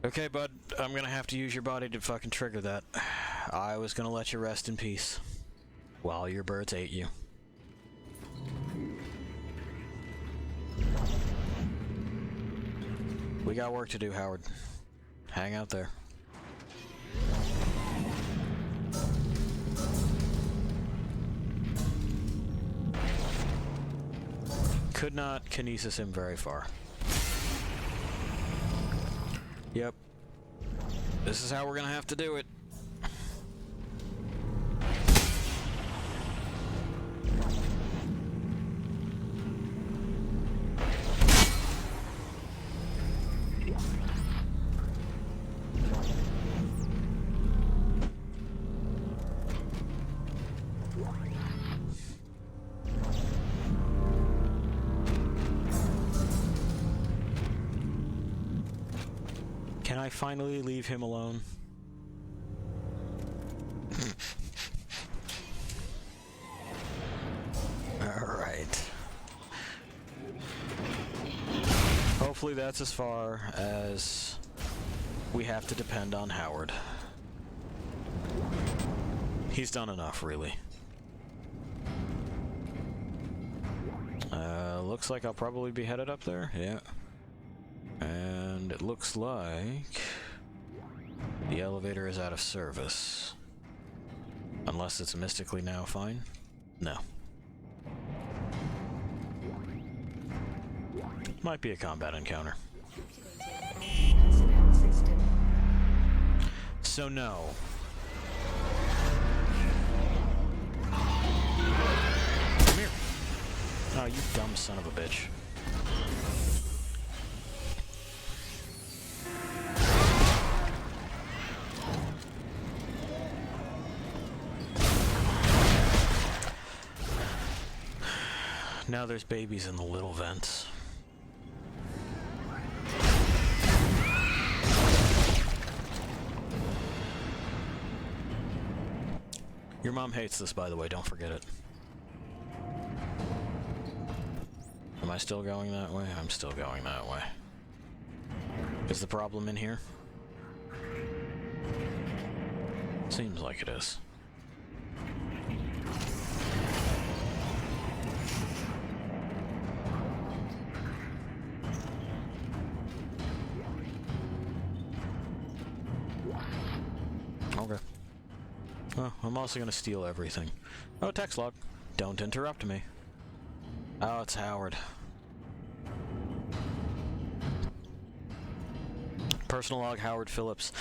Okay, bud, I'm gonna have to use your body to fucking trigger that. I was gonna let you rest in peace while your birds ate you. We got work to do, Howard. Hang out there. Could not kinesis him very far. Yep. This is how we're gonna have to do it. Can I finally leave him alone? Alright. Hopefully that's as far as we have to depend on Howard. He's done enough, really. Looks like I'll probably be headed up there. Yeah. And it looks like the elevator is out of service. Unless it's mystically now fine? No. Might be a combat encounter. Personnel system. So no. Come here. Oh, you dumb son of a bitch. Now there's babies in the little vents. Your mom hates this, by the way, don't forget it. Am I still going that way? I'm still going that way. Is the problem in here? Seems like it is. Okay. Oh, I'm also gonna steal everything. Oh, text log. Don't interrupt me. Oh, it's Howard. Personal log, Howard Phillips.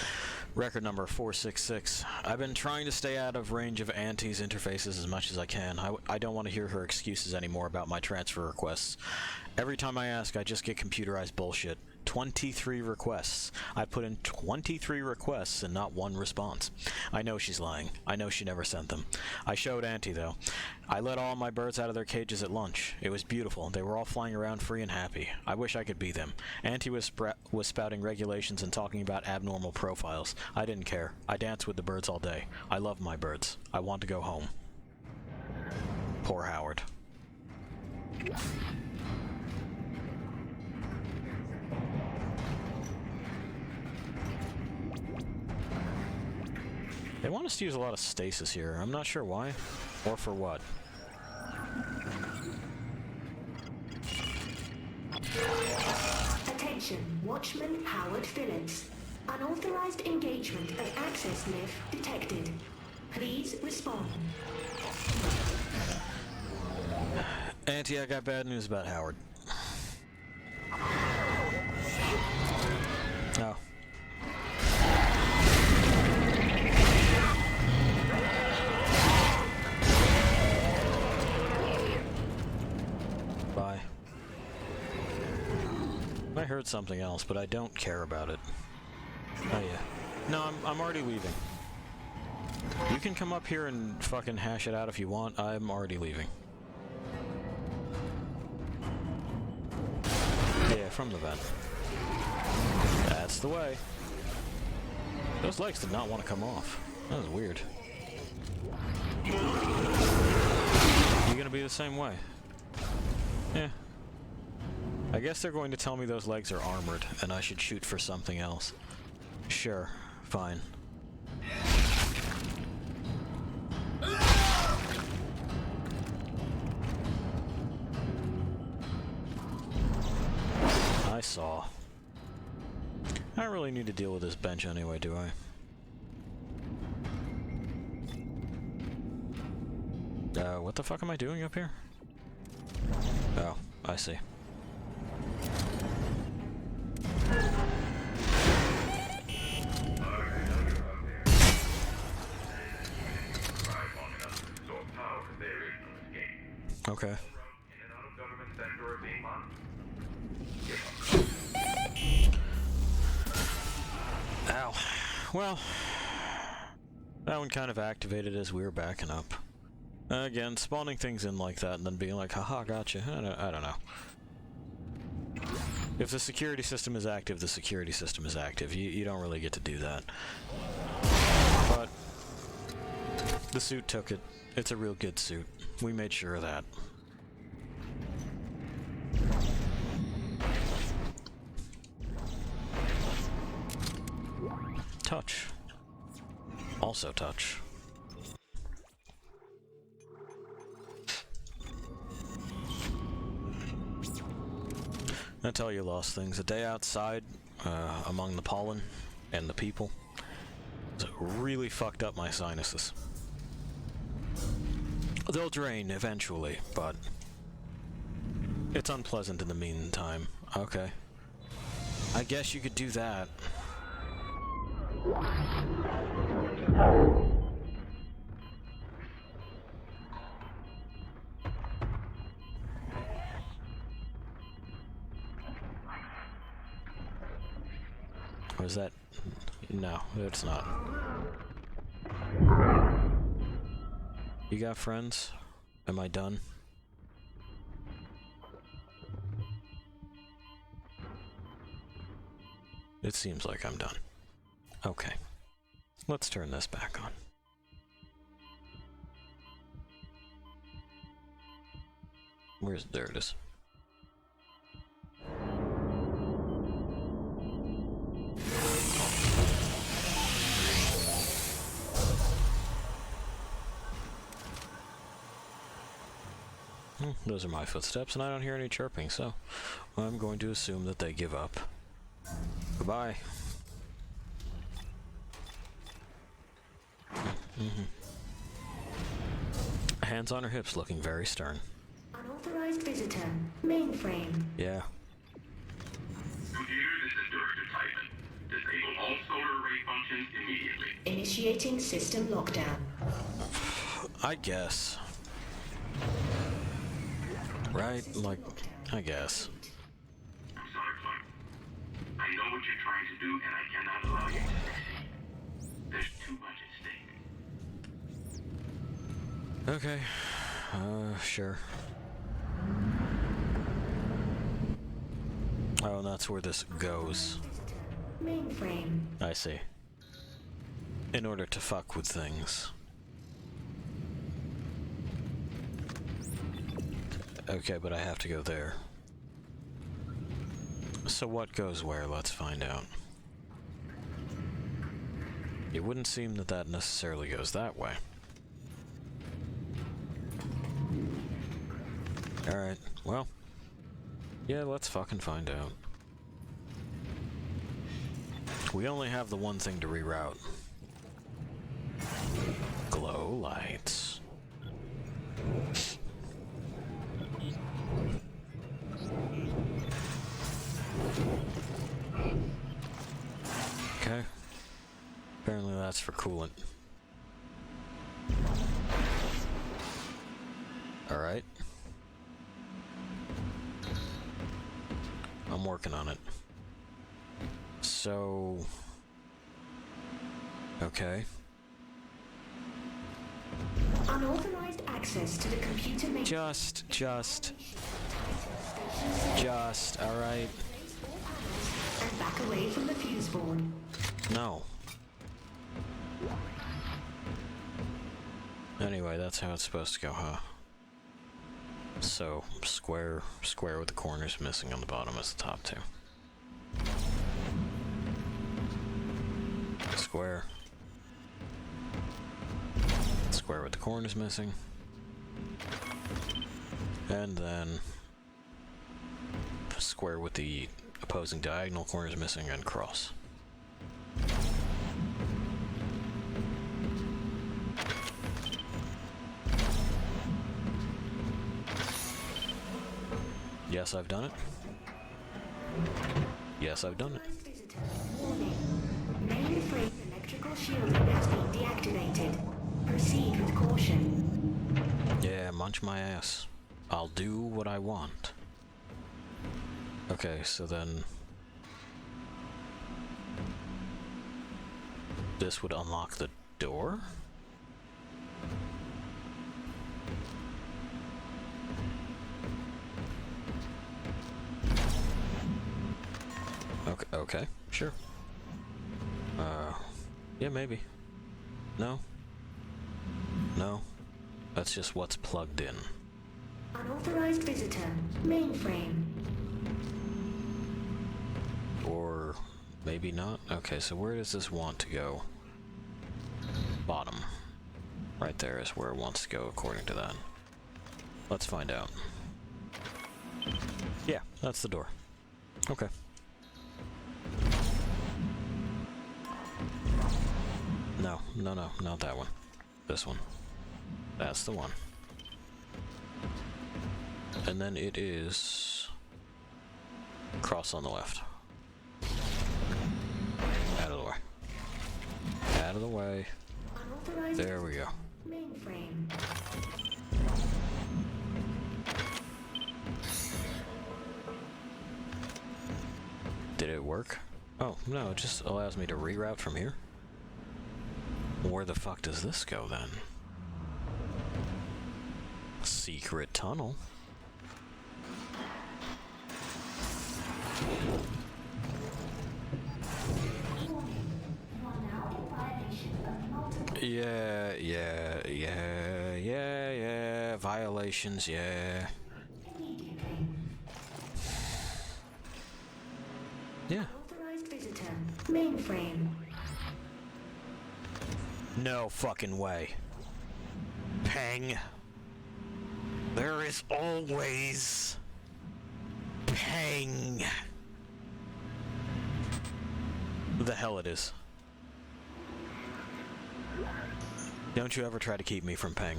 Record number 466. I've been trying to stay out of range of Auntie's interfaces as much as I can. I don't want to hear her excuses anymore about my transfer requests. Every time I ask, I just get computerized bullshit. 23 requests. I put in 23 requests and not one response. I know she's lying. I know she never sent them. I showed Auntie, though. I let all my birds out of their cages at lunch. It was beautiful. They were all flying around free and happy. I wish I could be them. Auntie was spouting regulations and talking about abnormal profiles. I didn't care. I danced with the birds all day. I love my birds. I want to go home. Poor Howard. They want us to use a lot of stasis here. I'm not sure why, or for what. Attention, Watchman Howard Phillips. Unauthorized engagement of access lift detected. Please respond. Auntie, I got bad news about Howard. Oh. Bye. I heard something else, but I don't care about it. Oh yeah. No, I'm already leaving. You can come up here and fucking hash it out if you want. I'm already leaving. Yeah, from the vent. That's the way. Those legs did not want to come off. That was weird. You gonna be the same way? Yeah. I guess they're going to tell me those legs are armored, and I should shoot for something else. Sure, fine. I saw. I don't really need to deal with this bench anyway, do I? What the fuck am I doing up here? Oh, I see. Okay. Ow. Well, that one kind of activated as we were backing up. Again, spawning things in like that and then being like, haha, gotcha. I don't know. If the security system is active, the security system is active. You don't really get to do that. But the suit took it. It's a real good suit. We made sure of that. Touch. Also touch. I tell you lost things. A day outside, among the pollen and the people, really fucked up my sinuses. They'll drain eventually, but it's unpleasant in the meantime. Okay. I guess you could do that. Or is that... No, it's not. You got friends? Am I done? It seems like I'm done. Okay. Let's turn this back on. There it is. Those are my footsteps, and I don't hear any chirping, so I'm going to assume that they give up. Goodbye. Hands on her hips, looking very stern. Unauthorized visitor. Mainframe. Yeah. Computer, this is Director Titan. Disable all solar array functions immediately. Initiating system lockdown. I guess. Right? Like, I guess. I'm sorry, Clark. to do, and I cannot allow you to succeed. There's too much at stake. Okay. Sure. Oh, and that's where this goes. Mainframe. I see. In order to fuck with things. Okay, but I have to go there. So what goes where? Let's find out. It wouldn't seem that that necessarily goes that way. Alright, well. Yeah, let's fucking find out. We only have the one thing to reroute. Glow lights. Okay. Apparently that's for coolant. Alright. I'm working on it. So... Okay. Unauthorized access to the computer main. Just, alright. And back away from the fuse board. No. Anyway, that's how it's supposed to go, huh? So, square with the corners missing on the bottom is the top two. Square. Square with the corners missing. And then square with the opposing diagonal corners missing and cross. Yes, I've done it. Yes, I've done it. Visitor. Warning. Mainframe electrical shielding has been deactivated. Proceed with caution. Yeah, munch my ass. I'll do what I want. Okay, so then... this would unlock the door? Okay, sure. Yeah, maybe. No? No? That's just what's plugged in. Unauthorized visitor. Mainframe. Or maybe not? Okay, so where does this want to go? Bottom. Right there is where it wants to go according to that. Let's find out. Yeah, that's the door. Okay. No, not that one. This one. That's the one. And then it is... cross on the left. Out of the way. Out of the way. Unauthorized There we go. Mainframe. Did it work? Oh, no, it just allows me to reroute from here. Where the fuck does this go, then? Secret tunnel? Yeah. Violations, yeah. Yeah. Authorized visitor. Mainframe. No fucking way. Peng. There is always Peng. Who the hell it is? Don't you ever try to keep me from Peng.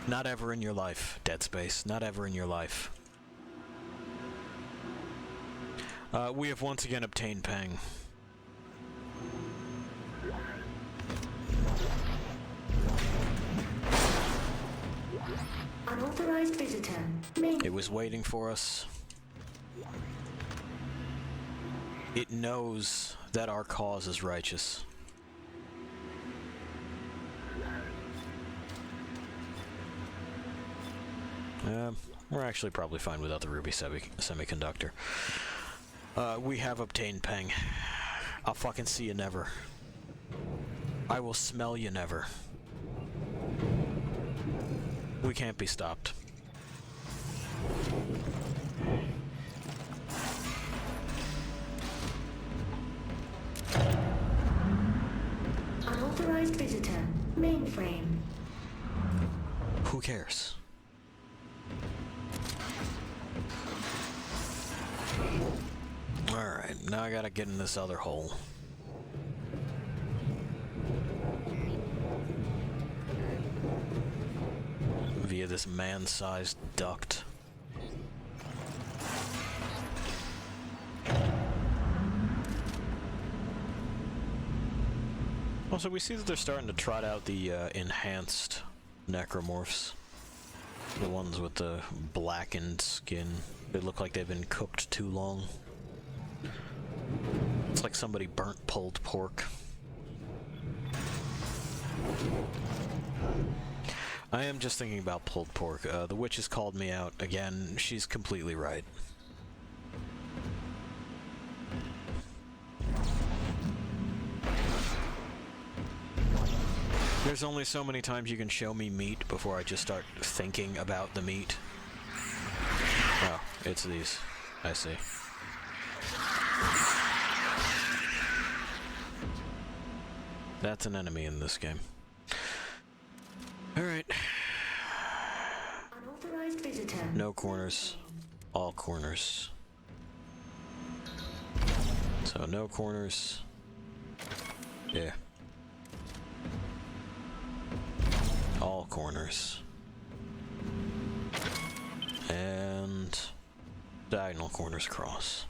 Not ever in your life, Dead Space. Not ever in your life. We have once again obtained Peng. Unauthorized visitor. It was waiting for us. It knows that our cause is righteous. We're actually probably fine without the ruby semiconductor. We have obtained Peng. I'll fucking see you never. I will smell you never. We can't be stopped. Unauthorized visitor. Mainframe. Who cares? Alright, now I gotta get in this other hole. Via this man-sized duct. Also, we see that they're starting to trot out the enhanced necromorphs. The ones with the blackened skin. They look like they've been cooked too long. It's like somebody burnt pulled pork. I am just thinking about pulled pork. The witch has called me out again. She's completely right. There's only so many times you can show me meat before I just start thinking about the meat. Oh, it's these. I see. That's an enemy in this game. Alright. Unauthorized visitor. No corners. All corners. So no corners. Yeah. All corners. And diagonal corners across.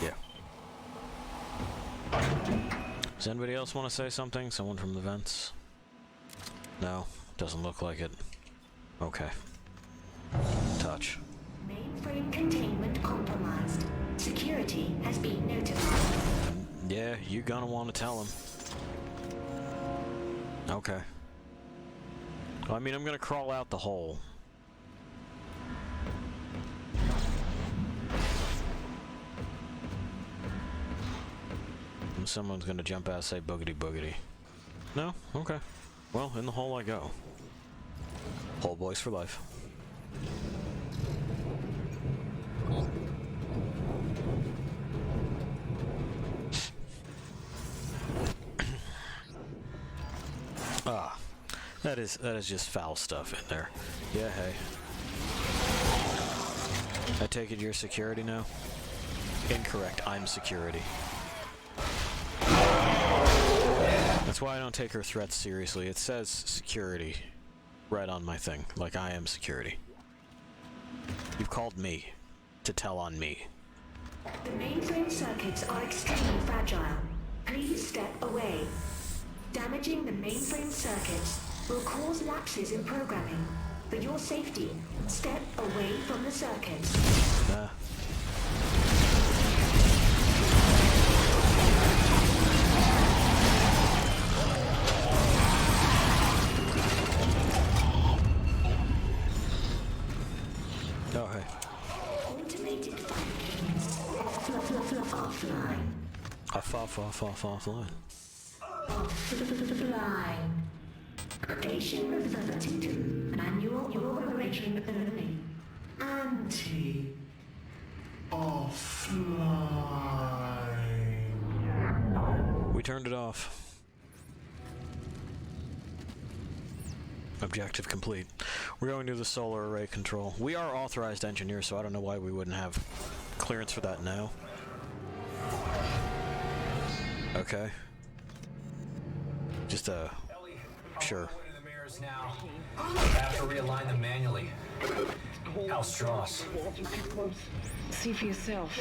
Yeah. Does anybody else want to say something? Someone from the vents? No, doesn't look like it. Okay. Touch. Mainframe containment compromised. Security has been notified. Yeah, you're gonna want to tell him. Okay. Well, I mean, I'm gonna crawl out the hole. And someone's gonna jump out and say boogity boogity. No? Okay. Well, in the hole I go. Hole boys for life. Ah, that is just foul stuff in there. Yeah, hey. I take it you're security now? Incorrect, I'm security. That's why I don't take her threats seriously. It says security right on my thing, like I am security. You've called me to tell on me. The mainframe circuits are extremely fragile. Please step away. Damaging the mainframe circuits will cause lapses in programming. For your safety, step away from the circuits. Oh, hey. Automated functions. Offline. Offline. Offline. Station referred to. Manual operation only. Offline. We turned it off. Objective complete. We're going to the solar array control. We are authorized engineers, so I don't know why we wouldn't have clearance for that now. Okay. Just sure. Now. I have to realign them manually. Hal Strauss. See for yourself.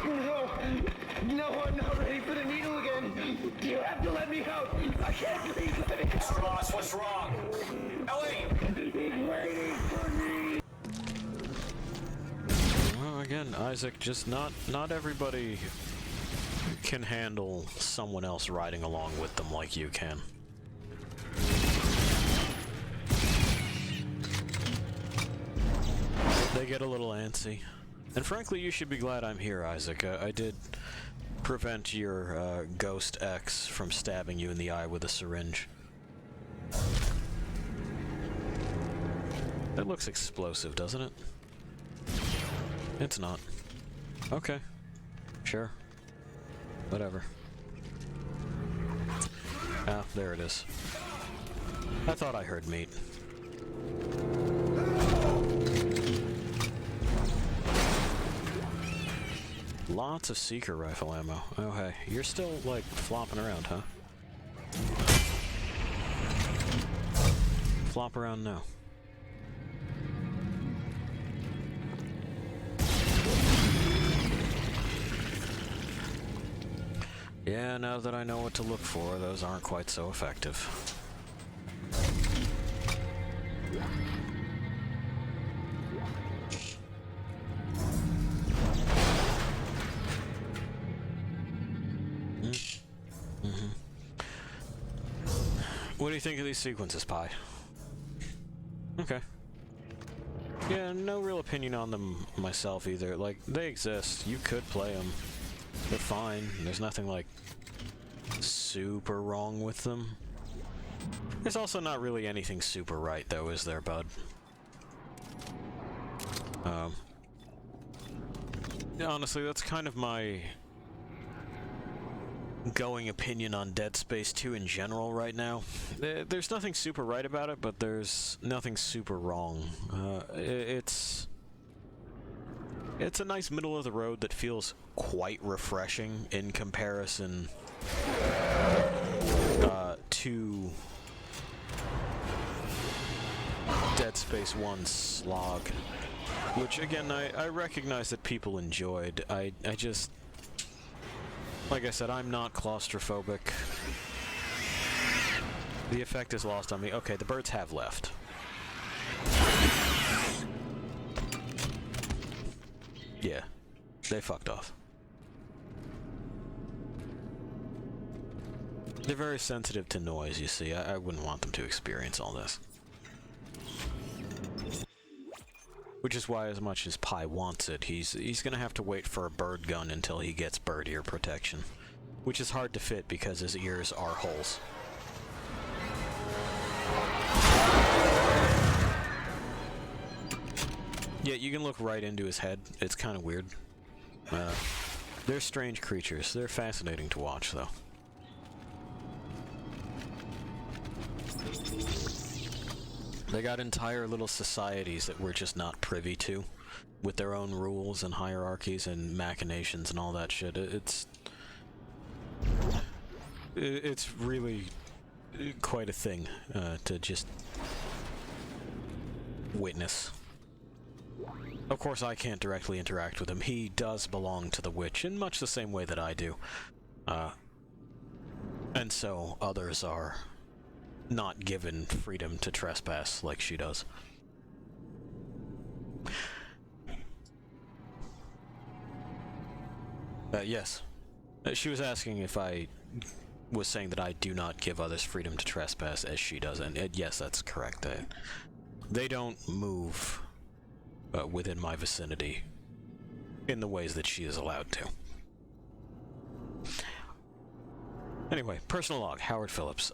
No! No, I'm not ready for the needle again! You have to let me out! I can't breathe! Let me out! Ross, what's wrong? Ellie! He's waiting for me! Well, again, Isaac, just not everybody can handle someone else riding along with them like you can. They get a little antsy. And frankly, you should be glad I'm here, Isaac. I did prevent your ghost ex from stabbing you in the eye with a syringe. That looks explosive, doesn't it? It's not. Okay. Sure. Whatever. Ah, there it is. I thought I heard meat. Lots of Seeker rifle ammo. Oh hey, you're still, like, flopping around, huh? Flop around now. Yeah, now that I know what to look for, those aren't quite so effective. What do you think of these sequences, Pi? Okay. Yeah, no real opinion on them myself either. Like, they exist. You could play them. They're fine. There's nothing, like, super wrong with them. There's also not really anything super right, though, is there, bud? Honestly, that's kind of my going opinion on Dead Space 2 in general right now. There's nothing super right about it, but there's nothing super wrong. It's a nice middle of the road that feels quite refreshing in comparison to Dead Space 1's slog, which again I recognize that people enjoyed. I just, like I said, I'm not claustrophobic. The effect is lost on me. Okay, the birds have left. Yeah, they fucked off. They're very sensitive to noise, you see. I wouldn't want them to experience all this. Which is why, as much as Pi wants it, he's gonna have to wait for a bird gun until he gets bird ear protection. Which is hard to fit because his ears are holes. Yeah, you can look right into his head. It's kind of weird. They're strange creatures. They're fascinating to watch, though. They got entire little societies that we're just not privy to, with their own rules and hierarchies and machinations and all that shit. It's really quite a thing to just witness. Of course, I can't directly interact with him. He does belong to the witch in much the same way that I do. And so others are not given freedom to trespass like she does. Yes. She was asking if I was saying that I do not give others freedom to trespass as she does, and yes, that's correct. They don't move within my vicinity in the ways that she is allowed to. Anyway, personal log, Howard Phillips.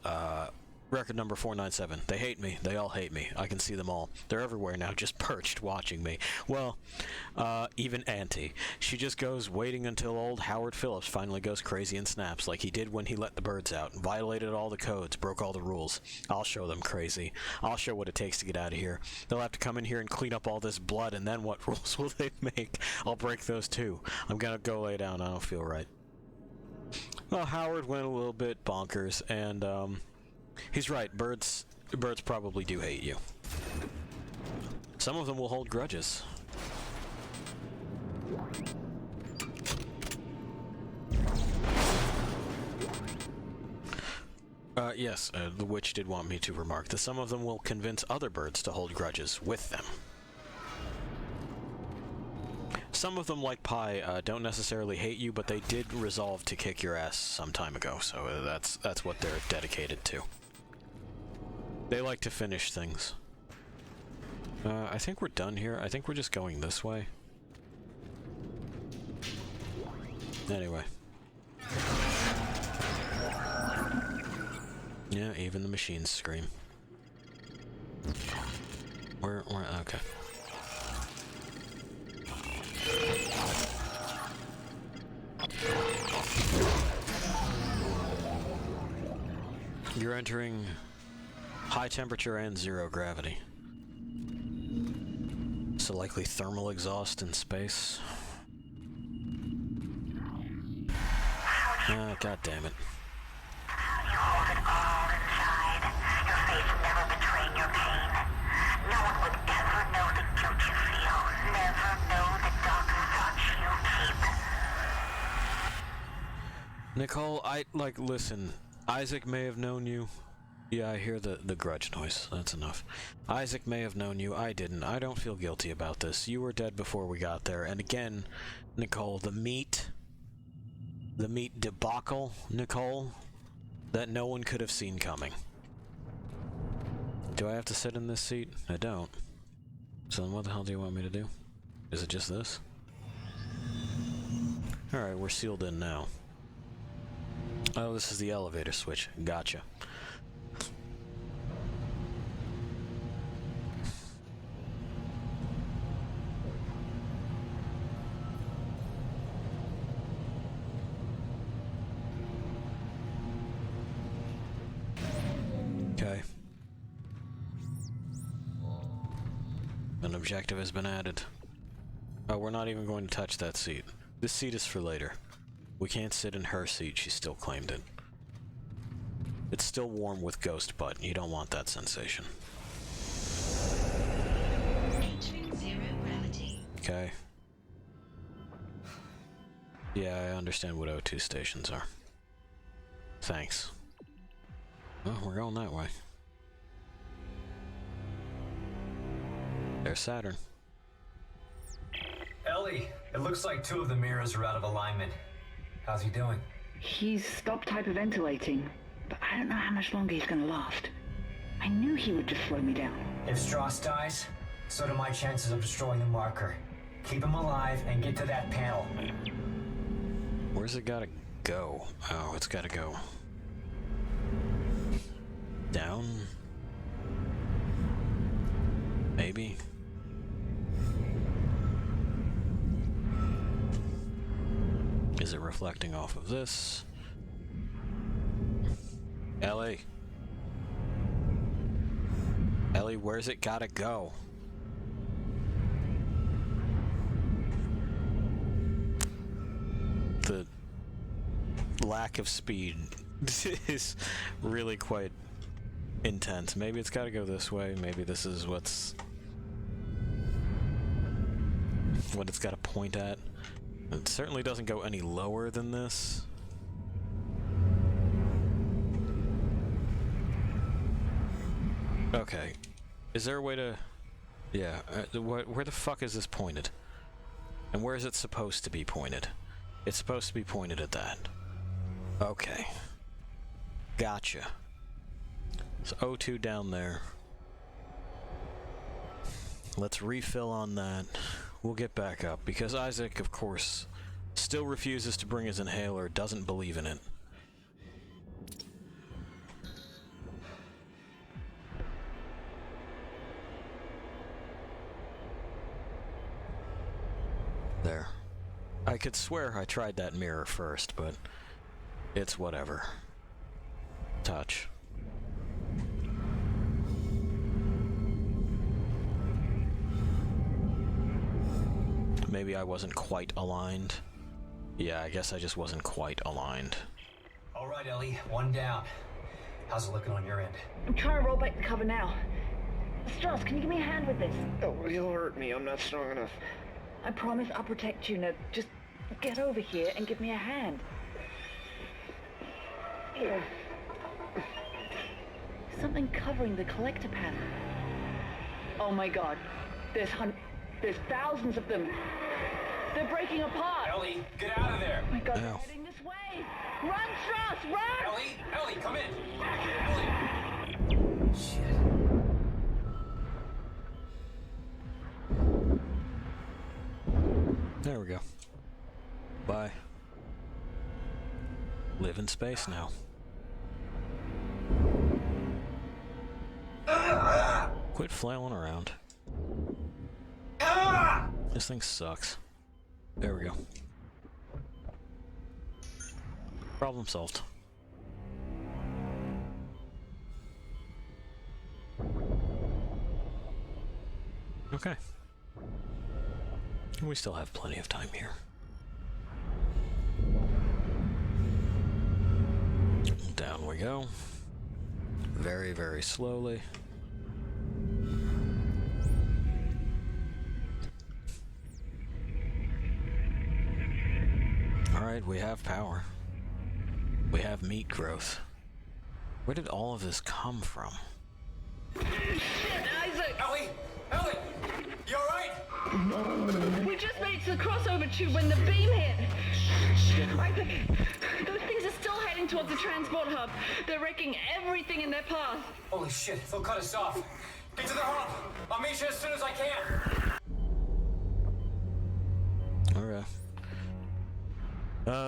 Record number 497. They hate me. They all hate me. I can see them all. They're everywhere now, just perched, watching me. Well, even Auntie. She just goes waiting until old Howard Phillips finally goes crazy and snaps, like he did when he let the birds out, violated all the codes, broke all the rules. I'll show them crazy. I'll show what it takes to get out of here. They'll have to come in here and clean up all this blood, and then what rules will they make? I'll break those too. I'm gonna go lay down. I don't feel right. Well, Howard went a little bit bonkers, and, he's right. Birds probably do hate you. Some of them will hold grudges. Yes, the witch did want me to remark that some of them will convince other birds to hold grudges with them. Some of them, like Pi, don't necessarily hate you, but they did resolve to kick your ass some time ago, so that's what they're dedicated to. They like to finish things. I think we're done here. I think we're just going this way. Anyway. Yeah, even the machines scream. We're okay. You're entering high temperature and zero gravity. So likely thermal exhaust in space. Ah, god damn it. You hold it all inside. Your face never betraying your pain. No one would ever know the guilt you feel. Never know the dark thoughts you keep. Nicole, listen. Isaac may have known you. Yeah, I hear the grudge noise. That's enough. Isaac may have known you. I didn't. I don't feel guilty about this. You were dead before we got there. And again, Nicole, the meat debacle, Nicole, that no one could have seen coming. Do I have to sit in this seat? I don't. So then what the hell do you want me to do? Is it just this? Alright, we're sealed in now. Oh, this is the elevator switch. Gotcha. Okay. An objective has been added. Oh, we're not even going to touch that seat. This seat is for later. We can't sit in her seat, she still claimed it. It's still warm with ghost butt, you don't want that sensation. Entering zero gravity. Okay. Yeah, I understand what O2 stations are. Thanks. Well, we're going that way. There's Saturn. Ellie, it looks like 2 of the mirrors are out of alignment. How's he doing? He's stopped hyperventilating, but I don't know how much longer he's gonna last. I knew he would just slow me down. If Strauss dies, so do my chances of destroying the marker. Keep him alive and get to that panel. Where's it gotta go? Oh, it's gotta go down? Maybe? Is it reflecting off of this? Ellie? Ellie, where's it gotta go? The lack of speed is really quite intense. Maybe it's gotta go this way, maybe this is what it's gotta point at. It certainly doesn't go any lower than this. Okay. Is there a way to... Yeah, where the fuck is this pointed? And where is it supposed to be pointed? It's supposed to be pointed at that. Okay. Gotcha. So O2 down there. Let's refill on that. We'll get back up, because Isaac, of course, still refuses to bring his inhaler, doesn't believe in it. There. I could swear I tried that mirror first, but it's whatever. Touch. Maybe I wasn't quite aligned. Yeah, I guess I just wasn't quite aligned. All right, Ellie, 1 down. How's it looking on your end? I'm trying to roll back the cover now. Strauss, can you give me a hand with this? Oh, he'll hurt me. I'm not strong enough. I promise I'll protect you. Now, just get over here and give me a hand. something covering the collector panel. Oh my god. There's thousands of them. They're breaking apart. Ellie, get out of there! Oh my god, they're Ow. heading this way. Run, Strauss, run! Ellie, come in! Ellie! Shit. There we go. Bye. Live in space now. Quit flailing around. This thing sucks. There we go. Problem solved. Okay. We still have plenty of time here. Down we go. Very, very slowly. Alright, we have power. We have meat growth. Where did all of this come from? Shit, Isaac! Ellie! You alright? We just made it to the crossover tube when the beam hit! Isaac, those things are still heading towards the transport hub. They're wrecking everything in their path. Holy shit, they'll cut us off. Get to the hub! I'll meet you as soon as I can! Alright.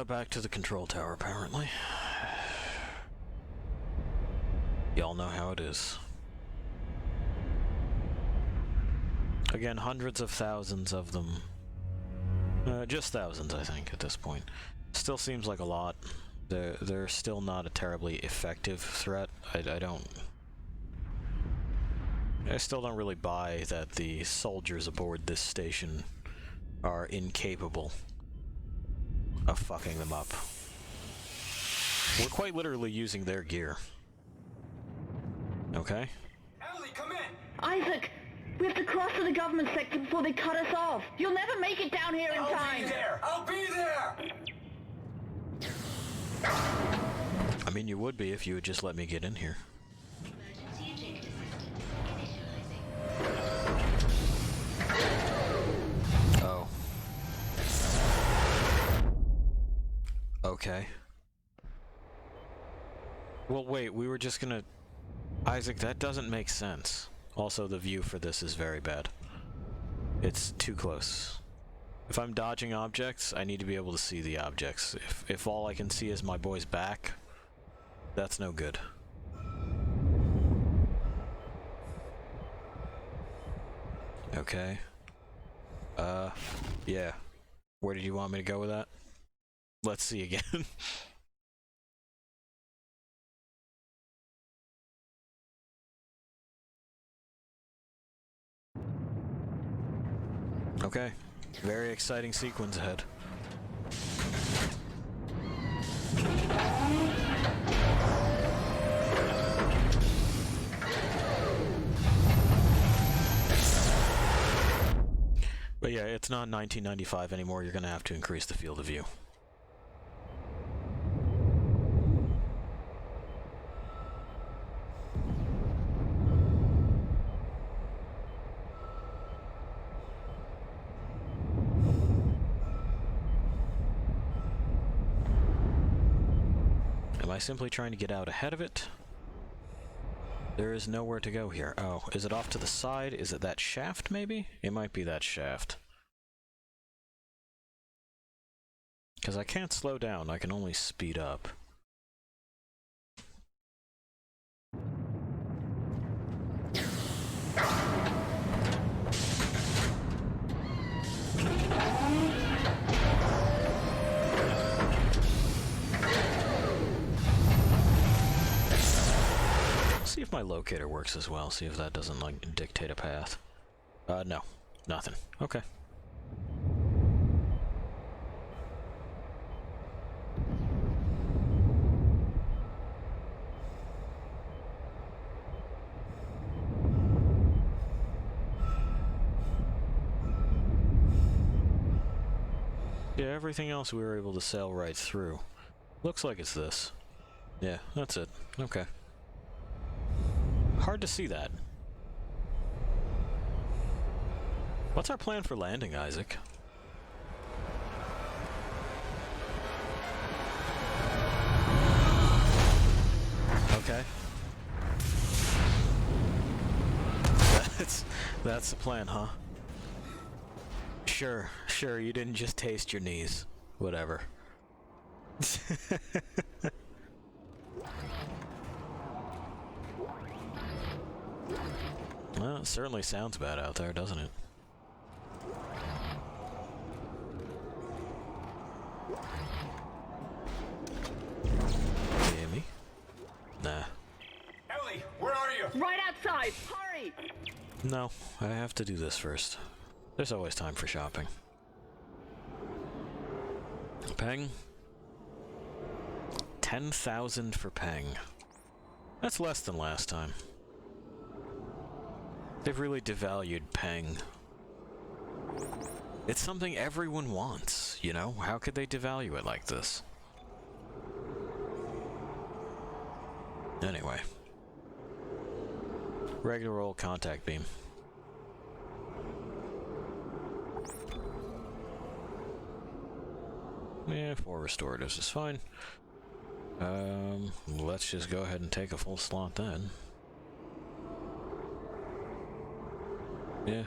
Back to the control tower, apparently. Y'all know how it is. Again, hundreds of thousands of them. Just thousands, I think, at this point. Still seems like a lot. They're still not a terribly effective threat. I still don't really buy that the soldiers aboard this station are incapable of fucking them up. We're quite literally using their gear. Okay? Ellie, come in! Isaac, we have to cross to the government sector before they cut us off. You'll never make it down here in time. I'll be there! I mean, you would be if you would just let me get in here. Emergency ejector system initializing. Oh. Okay. Well, wait, we were just gonna... Isaac, that doesn't make sense. Also, the view for this is very bad. It's too close. If I'm dodging objects, I need to be able to see the objects. If all I can see is my boy's back, that's no good. Okay. Yeah. Where did you want me to go with that? Let's see again. Okay. Very exciting sequence ahead. But yeah, it's not 1995 anymore. You're gonna have to increase the field of view. Am I simply trying to get out ahead of it? There is nowhere to go here. Oh, is it off to the side? Is it that shaft, maybe? It might be that shaft. Because I can't slow down, I can only speed up. See if my locator works as well, see if that doesn't, like, dictate a path. No. Nothing. Okay. Yeah, everything else we were able to sail right through. Looks like it's this. Yeah, that's it. Okay. Hard to see that. What's our plan for landing, Isaac? Okay. That's the plan, huh? Sure, you didn't just taste your knees. Whatever. Well, it certainly sounds bad out there, doesn't it? Hear me? Nah. Ellie, where are you? Right outside! Hurry! No, I have to do this first. There's always time for shopping. Peng? 10,000 for Peng. That's less than last time. They've really devalued Peng. It's something everyone wants, you know? How could they devalue it like this? Anyway. Regular old contact beam. Yeah, 4 restoratives is fine. Let's just go ahead and take a full slot then. Yeah.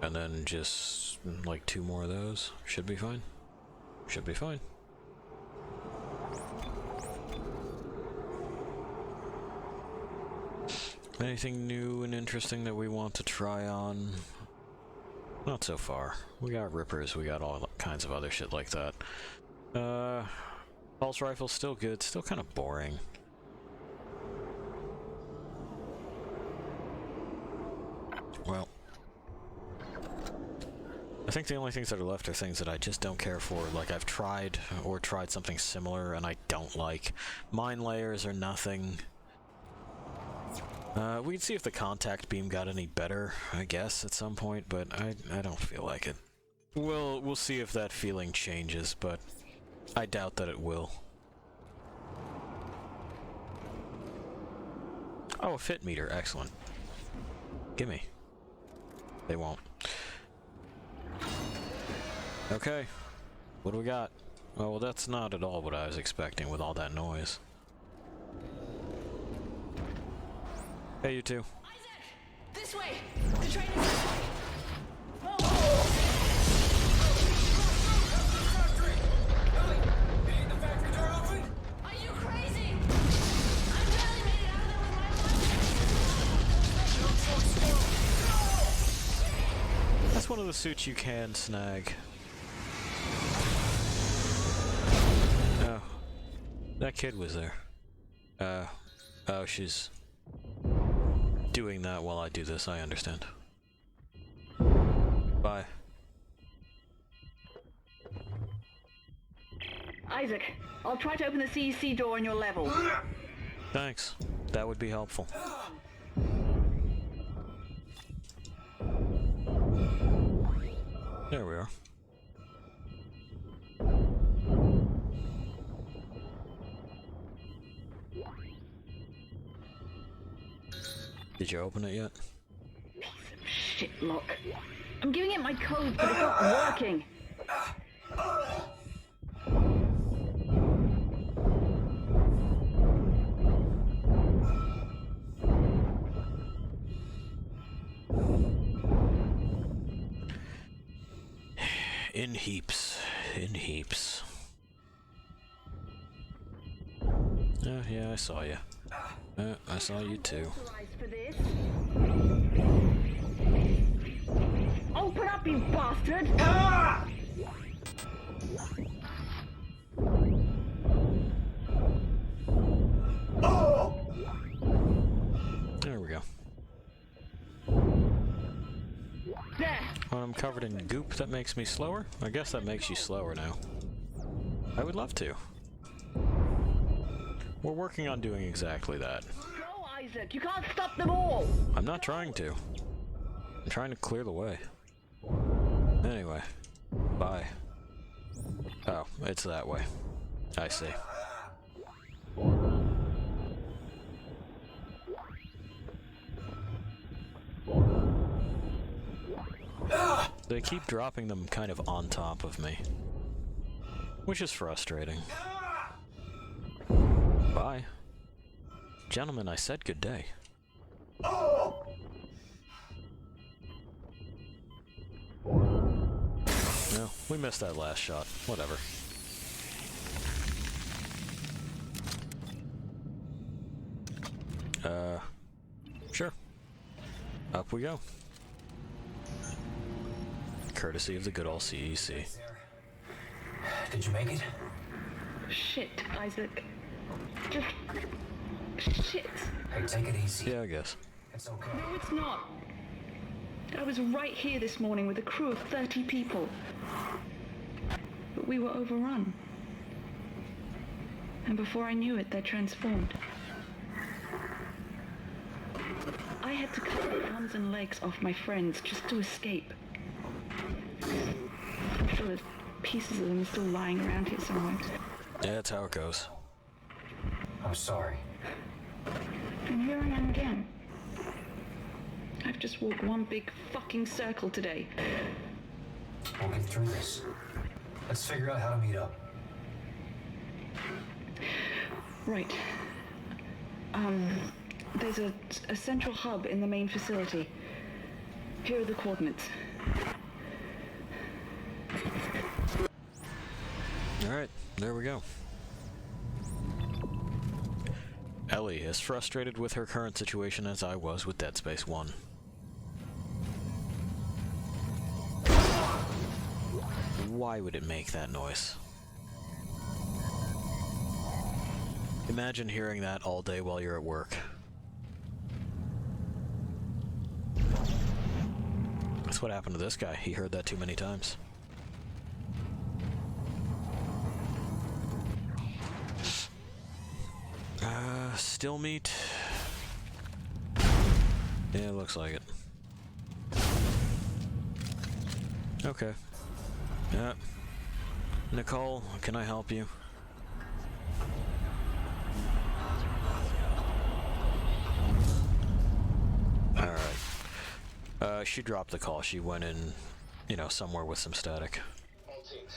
And then just, like, 2 more of those. Should be fine. Should be fine. Anything new and interesting that we want to try on? Not so far. We got rippers, we got all kinds of other shit like that. Pulse rifle's still good, still kind of boring. Well, I think the only things that are left are things that I just don't care for. Like, I've tried something similar and I don't like. Mine layers are nothing. We'd see if the contact beam got any better, I guess, at some point, but I don't feel like it. We'll see if that feeling changes, but I doubt that it will. Oh, a fit meter, excellent. Gimme. They won't. Okay. What do we got? Oh, well, that's not at all what I was expecting with all that noise. Hey, you two. Isaac! This way! The train is this way! Are you crazy? I barely made it out of there with my life. That's one of the suits you can snag. Oh. That kid was there. Oh, she's doing that while I do this, I understand. Bye. Isaac, I'll try to open the CEC door on your level. Thanks. That would be helpful. There we are. Did you open it yet? Piece of shit lock. I'm giving it my code, but it's not working. In heaps. In heaps. Oh, yeah, I saw you. I saw you too. For this. Open up, you bastard! There we go. There! When I'm covered in goop, that makes me slower? I guess that makes you slower now. I would love to. We're working on doing exactly that. Go, Isaac! You can't stop them all! I'm not trying to. I'm trying to clear the way. Anyway. Bye. Oh, it's that way. I see. They keep dropping them kind of on top of me, which is frustrating. Bye. Gentlemen, I said good day. No, we missed that last shot. Whatever. Sure. Up we go. Courtesy of the good old CEC. Did you make it? Shit, Isaac. Just... shit. Hey, take it easy. Yeah, I guess. It's okay. No, it's not. I was right here this morning with a crew of 30 people. But we were overrun. And before I knew it, they transformed. I had to cut the arms and legs off my friends just to escape. I'm sure there's pieces of them still lying around here somewhere. Yeah, that's how it goes. I'm sorry. And here I am again. I've just walked one big fucking circle today. We'll get through this. Let's figure out how to meet up. Right. There's a central hub in the main facility. Here are the coordinates. Alright, there we go. Ellie, as frustrated with her current situation as I was with Dead Space 1. Why would it make that noise? Imagine hearing that all day while you're at work. That's what happened to this guy. He heard that too many times. Still meat? Yeah, it looks like it. Okay. Yeah. Nicole, can I help you? Alright. She dropped the call. She went in, you know, somewhere with some static. All teams,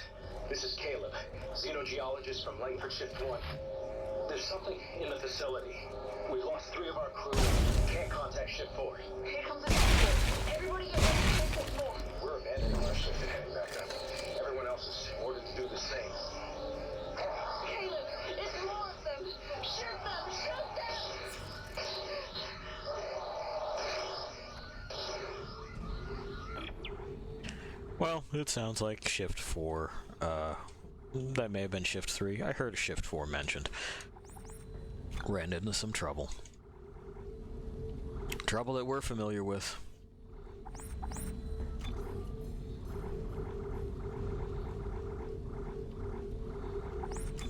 this is Caleb, xenogeologist from Langford Shift 1. There's something in the facility. We've lost 3 of our crew. Can't contact Shift 4. Here comes the transport. Everybody get ready to take the floor. We're abandoning our shift and heading back up. Everyone else is ordered to do the same. Caleb, it's more of them. Shoot them! Shoot them! Well, it sounds like Shift 4, that may have been Shift 3. I heard a Shift 4 mentioned. Ran into some trouble. Trouble that we're familiar with.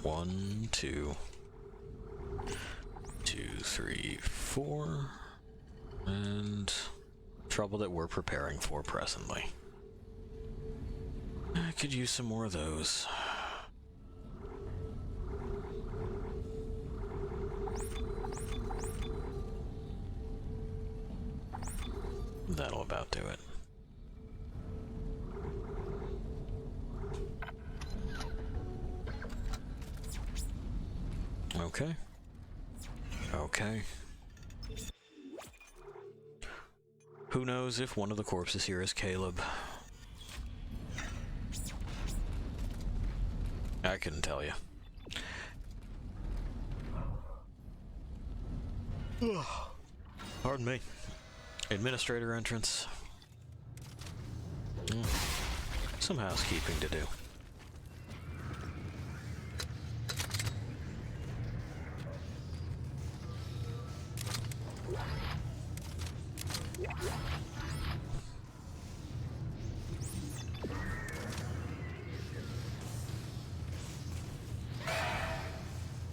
One, two, 2, 3, 4, and trouble that we're preparing for presently. I could use some more of those. That'll about do it. Okay. Okay. Who knows if one of the corpses here is Caleb? I couldn't tell you. Pardon me. Administrator entrance. Some housekeeping to do.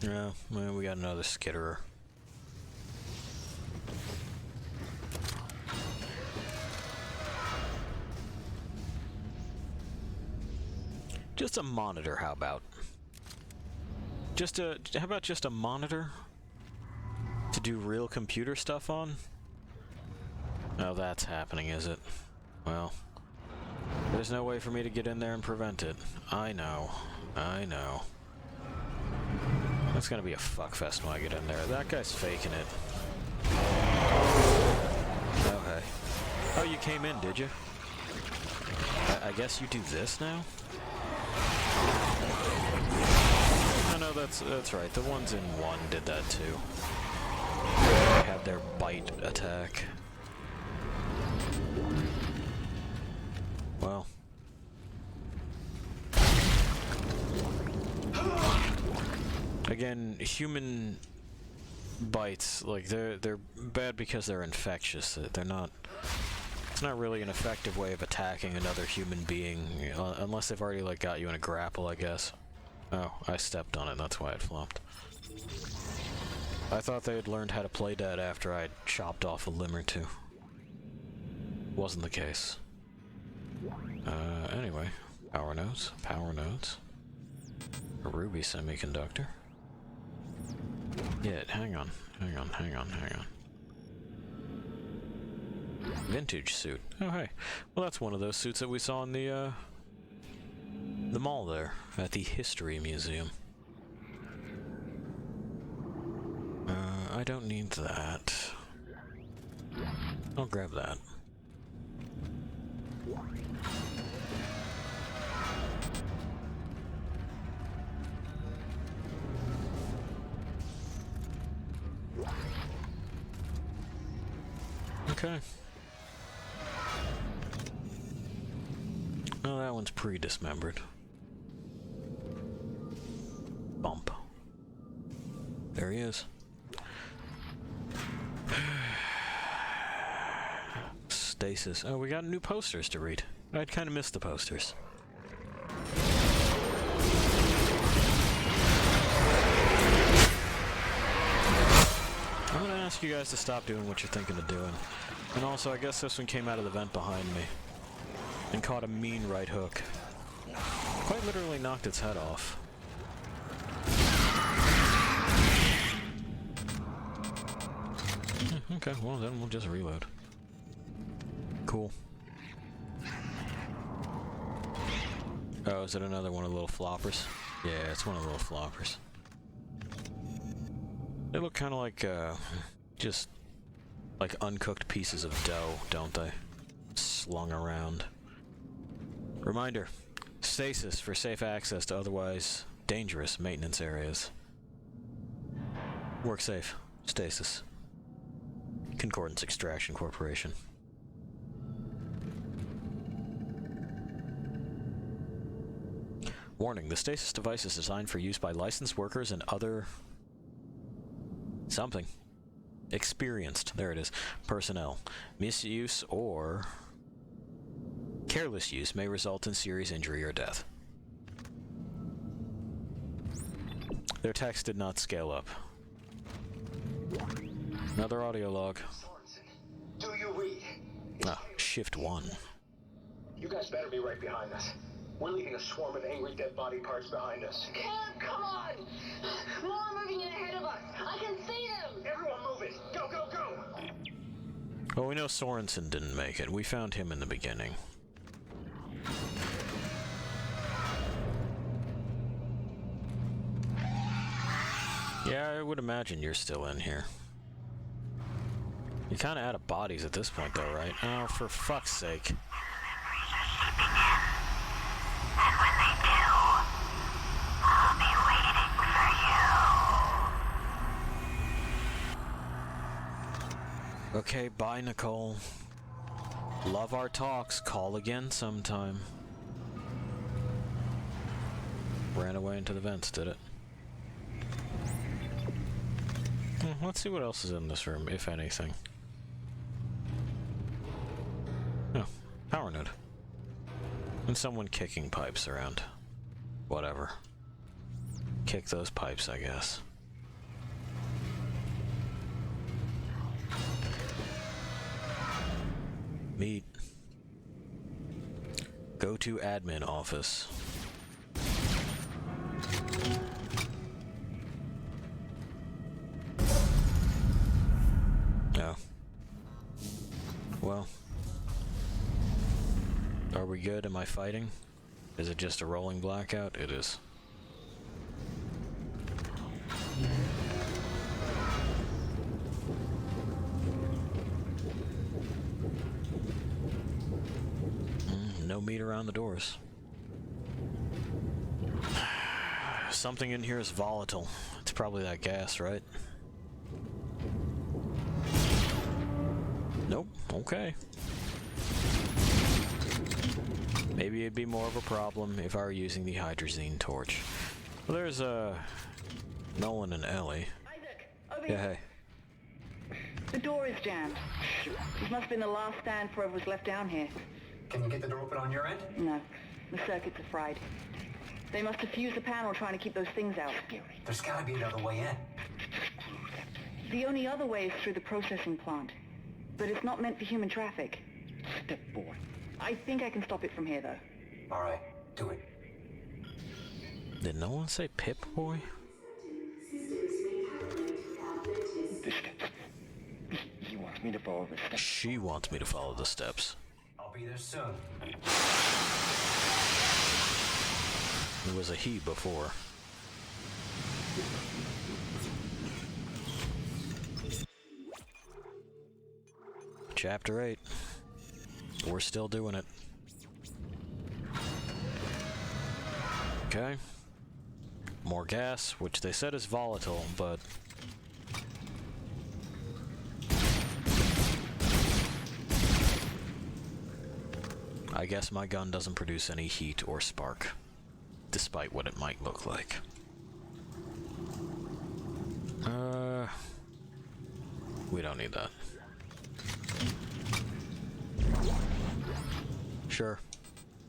Yeah, well, we got another skitterer. Just a monitor, how about? How about just a monitor? To do real computer stuff on? Oh, that's happening, is it? Well, There's no way for me to get in there and prevent it. I know. I know. It's gonna be a fuckfest when I get in there. That guy's faking it. Okay. Oh, you came in, did you? I guess you do this now? Oh no, that's right. The ones in 1 did that too. They had their bite attack. Well. Again, human bites, like they're bad because they're infectious. They're not. It's not really an effective way of attacking another human being, unless they've already like got you in a grapple, I guess. Oh, I stepped on it. That's why it flopped. I thought they had learned how to play dead after I chopped off a limb or two. Wasn't the case. Anyway, power nodes, power nodes. A ruby semiconductor. Yeah, hang on. Vintage suit. Oh, hey. Well, that's one of those suits that we saw in the mall there, at the History Museum. I don't need that. I'll grab that. Okay. Oh, that one's pre-dismembered. Bump. There he is. Stasis. Oh, we got new posters to read. I'd kind of missed the posters. I'm gonna ask you guys to stop doing what you're thinking of doing. And also, I guess this one came out of the vent behind me. And caught a mean right hook. Quite literally knocked its head off. Okay, well then we'll just reload. Cool. Oh, is it another one of the little floppers? Yeah, it's one of the little floppers. They look kind of like, just like uncooked pieces of dough, don't they? Slung around. Reminder, stasis for safe access to otherwise dangerous maintenance areas. Work safe. Stasis. Concordance Extraction Corporation. Warning, the stasis device is designed for use by licensed workers and other... something. Experienced, there it is, personnel. Misuse or careless use may result in serious injury or death. Their text did not scale up. Another audio log. Do you read? Ah, shift 1. You guys better be right behind us. We're leaving a swarm of angry dead body parts behind us. Caleb, come on! More are moving in ahead of us! I can see them! Everyone move it! Go, go, go! Well, we know Sorensen didn't make it. We found him in the beginning. Yeah, I would imagine you're still in here. You're kind of out of bodies at this point, though, right? Oh, for fuck's sake. And when they do, I'll be waiting for you. Okay, bye, Nicole. Love our talks. Call again sometime. Ran away into the vents, did it? Let's see what else is in this room, if anything. Oh, power node. And someone kicking pipes around. Whatever. Kick those pipes, I guess. Meet. Go to admin office. Oh. Well. Are we good? Am I fighting? Is it just a rolling blackout? It is. No meat around the doors. Something in here is volatile. It's probably that gas, right? Nope. Okay. Maybe it'd be more of a problem if I were using the hydrazine torch. Well, there's Nolan and Ellie. Isaac, over Yeah, here. hey. The door is jammed. This must have been the last stand for whoever was left down here. Can you get the door open on your end? No, the circuits are fried. They must have fused the panel trying to keep those things out. There's gotta be another way in. The only other way is through the processing plant. But it's not meant for human traffic. Step boy. I think I can stop it from here, though. All right, do it. Did no one say Pip Boy? The steps. He wants me to follow the steps. She wants me to follow the steps. I'll be there soon. It was a he before. Chapter 8. We're still doing it. Okay. More gas, which they said is volatile, but... I guess my gun doesn't produce any heat or spark, despite what it might look like. We don't need that. Sure.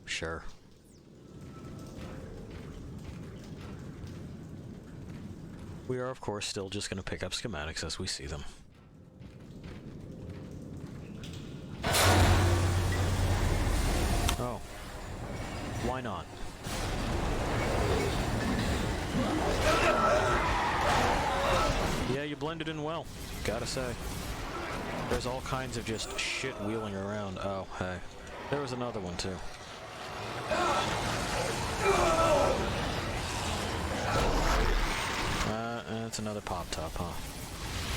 Sure. We are, of course, still just going to pick up schematics as we see them. Oh. Why not? Yeah, you blended in well, gotta say. There's all kinds of just shit wheeling around. Oh, hey. There was another one, too. It's another pop-top, huh?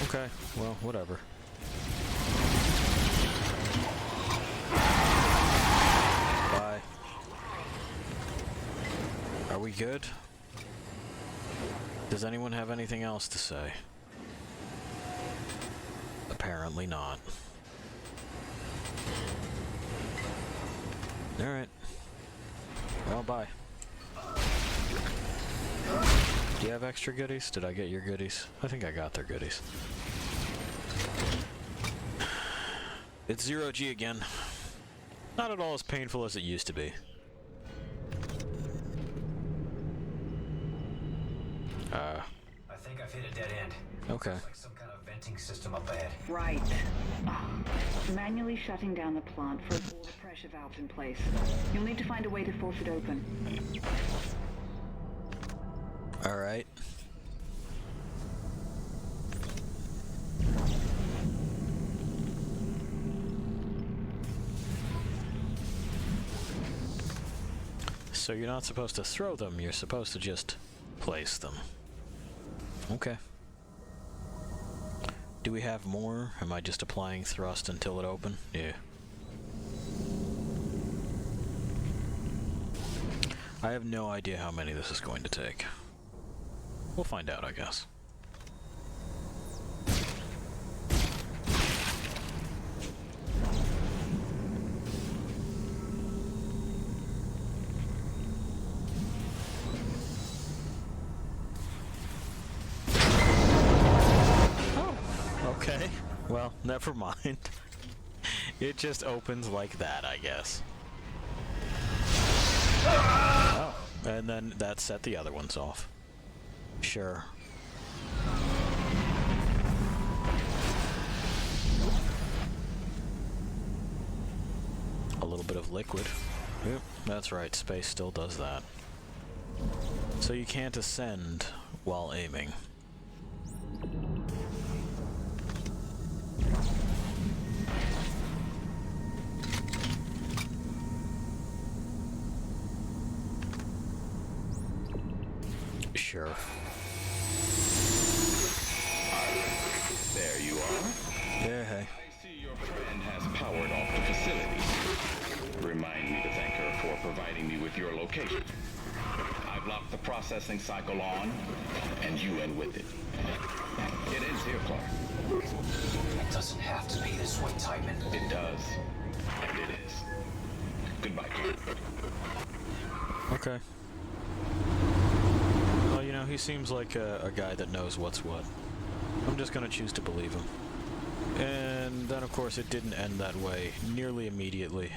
Okay, well, whatever. Bye. Are we good? Does anyone have anything else to say? Apparently not. Alright. Well, bye. Do you have extra goodies? Did I get your goodies? I think I got their goodies. It's Zero G again. Not at all as painful as it used to be. I think I've hit a dead end. Okay. Looks like some kind of venting system up ahead. Right. Manually shutting down the plant for all the pressure valves in place. You'll need to find a way to force it open. Alright. So you're not supposed to throw them, you're supposed to just place them. Okay. Do we have more? Am I just applying thrust until it open? Yeah. I have no idea how many this is going to take. We'll find out, I guess. Okay, well, never mind. It just opens like that, I guess. Oh, and then that set the other ones off. Sure. A little bit of liquid. Yep, that's right, space still does that. So you can't ascend while aiming. Sure. There you are. Yeah, hey. I see your friend has powered off the facility. Remind me to thank her for providing me with your location. I've locked the processing cycle on, and you in with it. It ends here, Clark. It doesn't have to be this way, Titan. It does. And it is. Goodbye, Clark. Okay. Well, you know, he seems like a guy that knows what's what. I'm just gonna choose to believe him. And then, of course, it didn't end that way nearly immediately.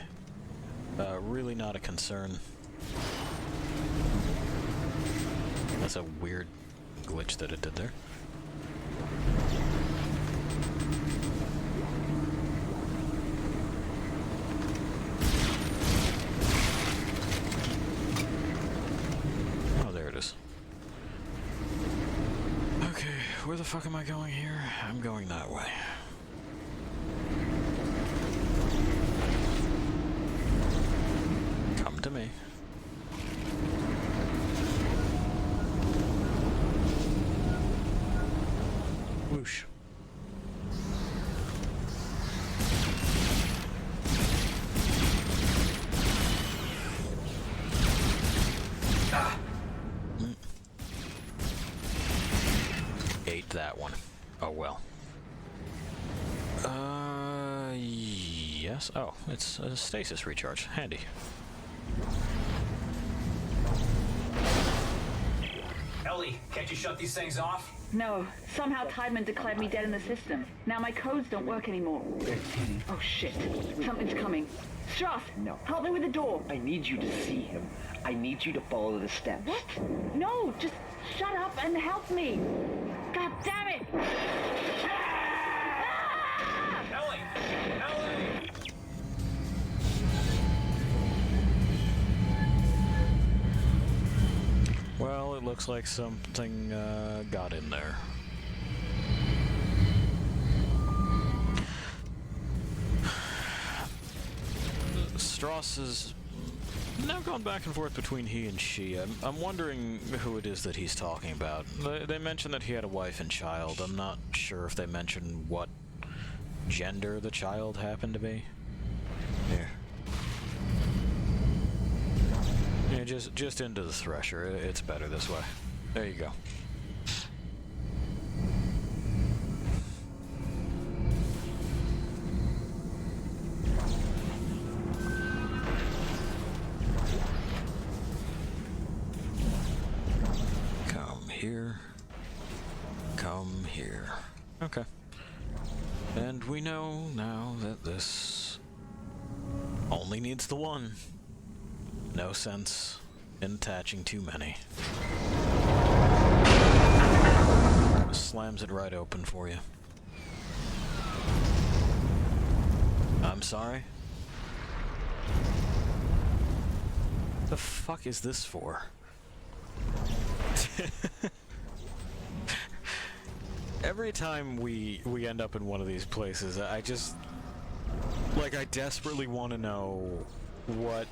Really not a concern. That's a weird glitch that it did there. Oh, there it is. Okay, where the fuck am I going here? I'm going that way. Come to me. Whoosh. Ate that one. Oh well. Yes. Oh, it's a stasis recharge. Handy. Ellie, can't you shut these things off? No, somehow Tideman declared me dead in the system. Now my codes don't work anymore. Oh shit, something's coming. Strauss, No. help me with the door. I need you to see him. I need you to follow the steps. What? No, just shut up and help me. God damn it! Ah! Ellie! Ellie! Well, it looks like something got in there. Strauss has now gone back and forth between he and she. I'm wondering who it is that he's talking about. They mentioned that he had a wife and child. I'm not sure if they mentioned what gender the child happened to be. Here. Yeah, just into the thresher. It's better this way. There you go. Come here. Come here. Okay. And we know now that this only needs the one. No sense in attaching too many. Slams it right open for you. I'm sorry? The fuck is this for? Every time we end up in one of these places, I just... like, I desperately want to know what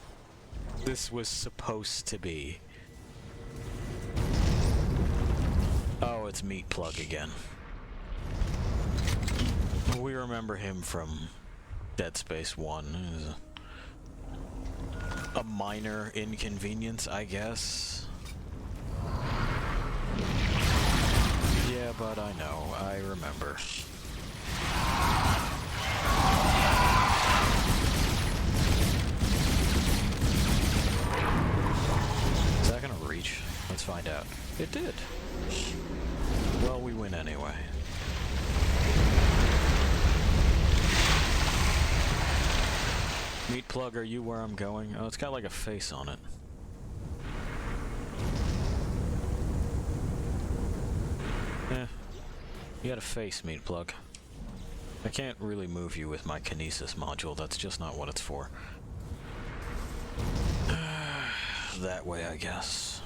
this was supposed to be. Oh, it's Meat Plug again. We remember him from Dead Space 1. It was a minor inconvenience, I guess. Yeah, but I know. I remember. Is that gonna reach? Let's find out. It did. Well, we win anyway. Meat Plug, are you where I'm going? Oh, it's got like a face on it. Yeah. You got a face, Meat Plug. I can't really move you with my kinesis module. That's just not what it's for. That way, I guess.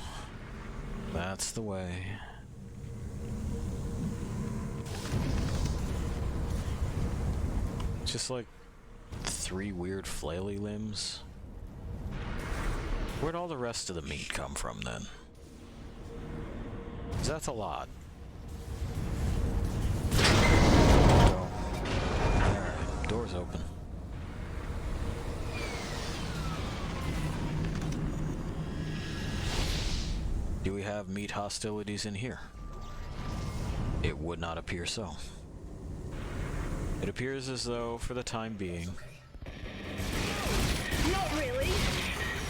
That's the way. Just like 3 weird flaily limbs. Where'd all the rest of the meat come from then? 'Cause that's a lot. So, alright, door's open. Do we have meat hostilities in here? It would not appear so. It appears as though, for the time being... Not really.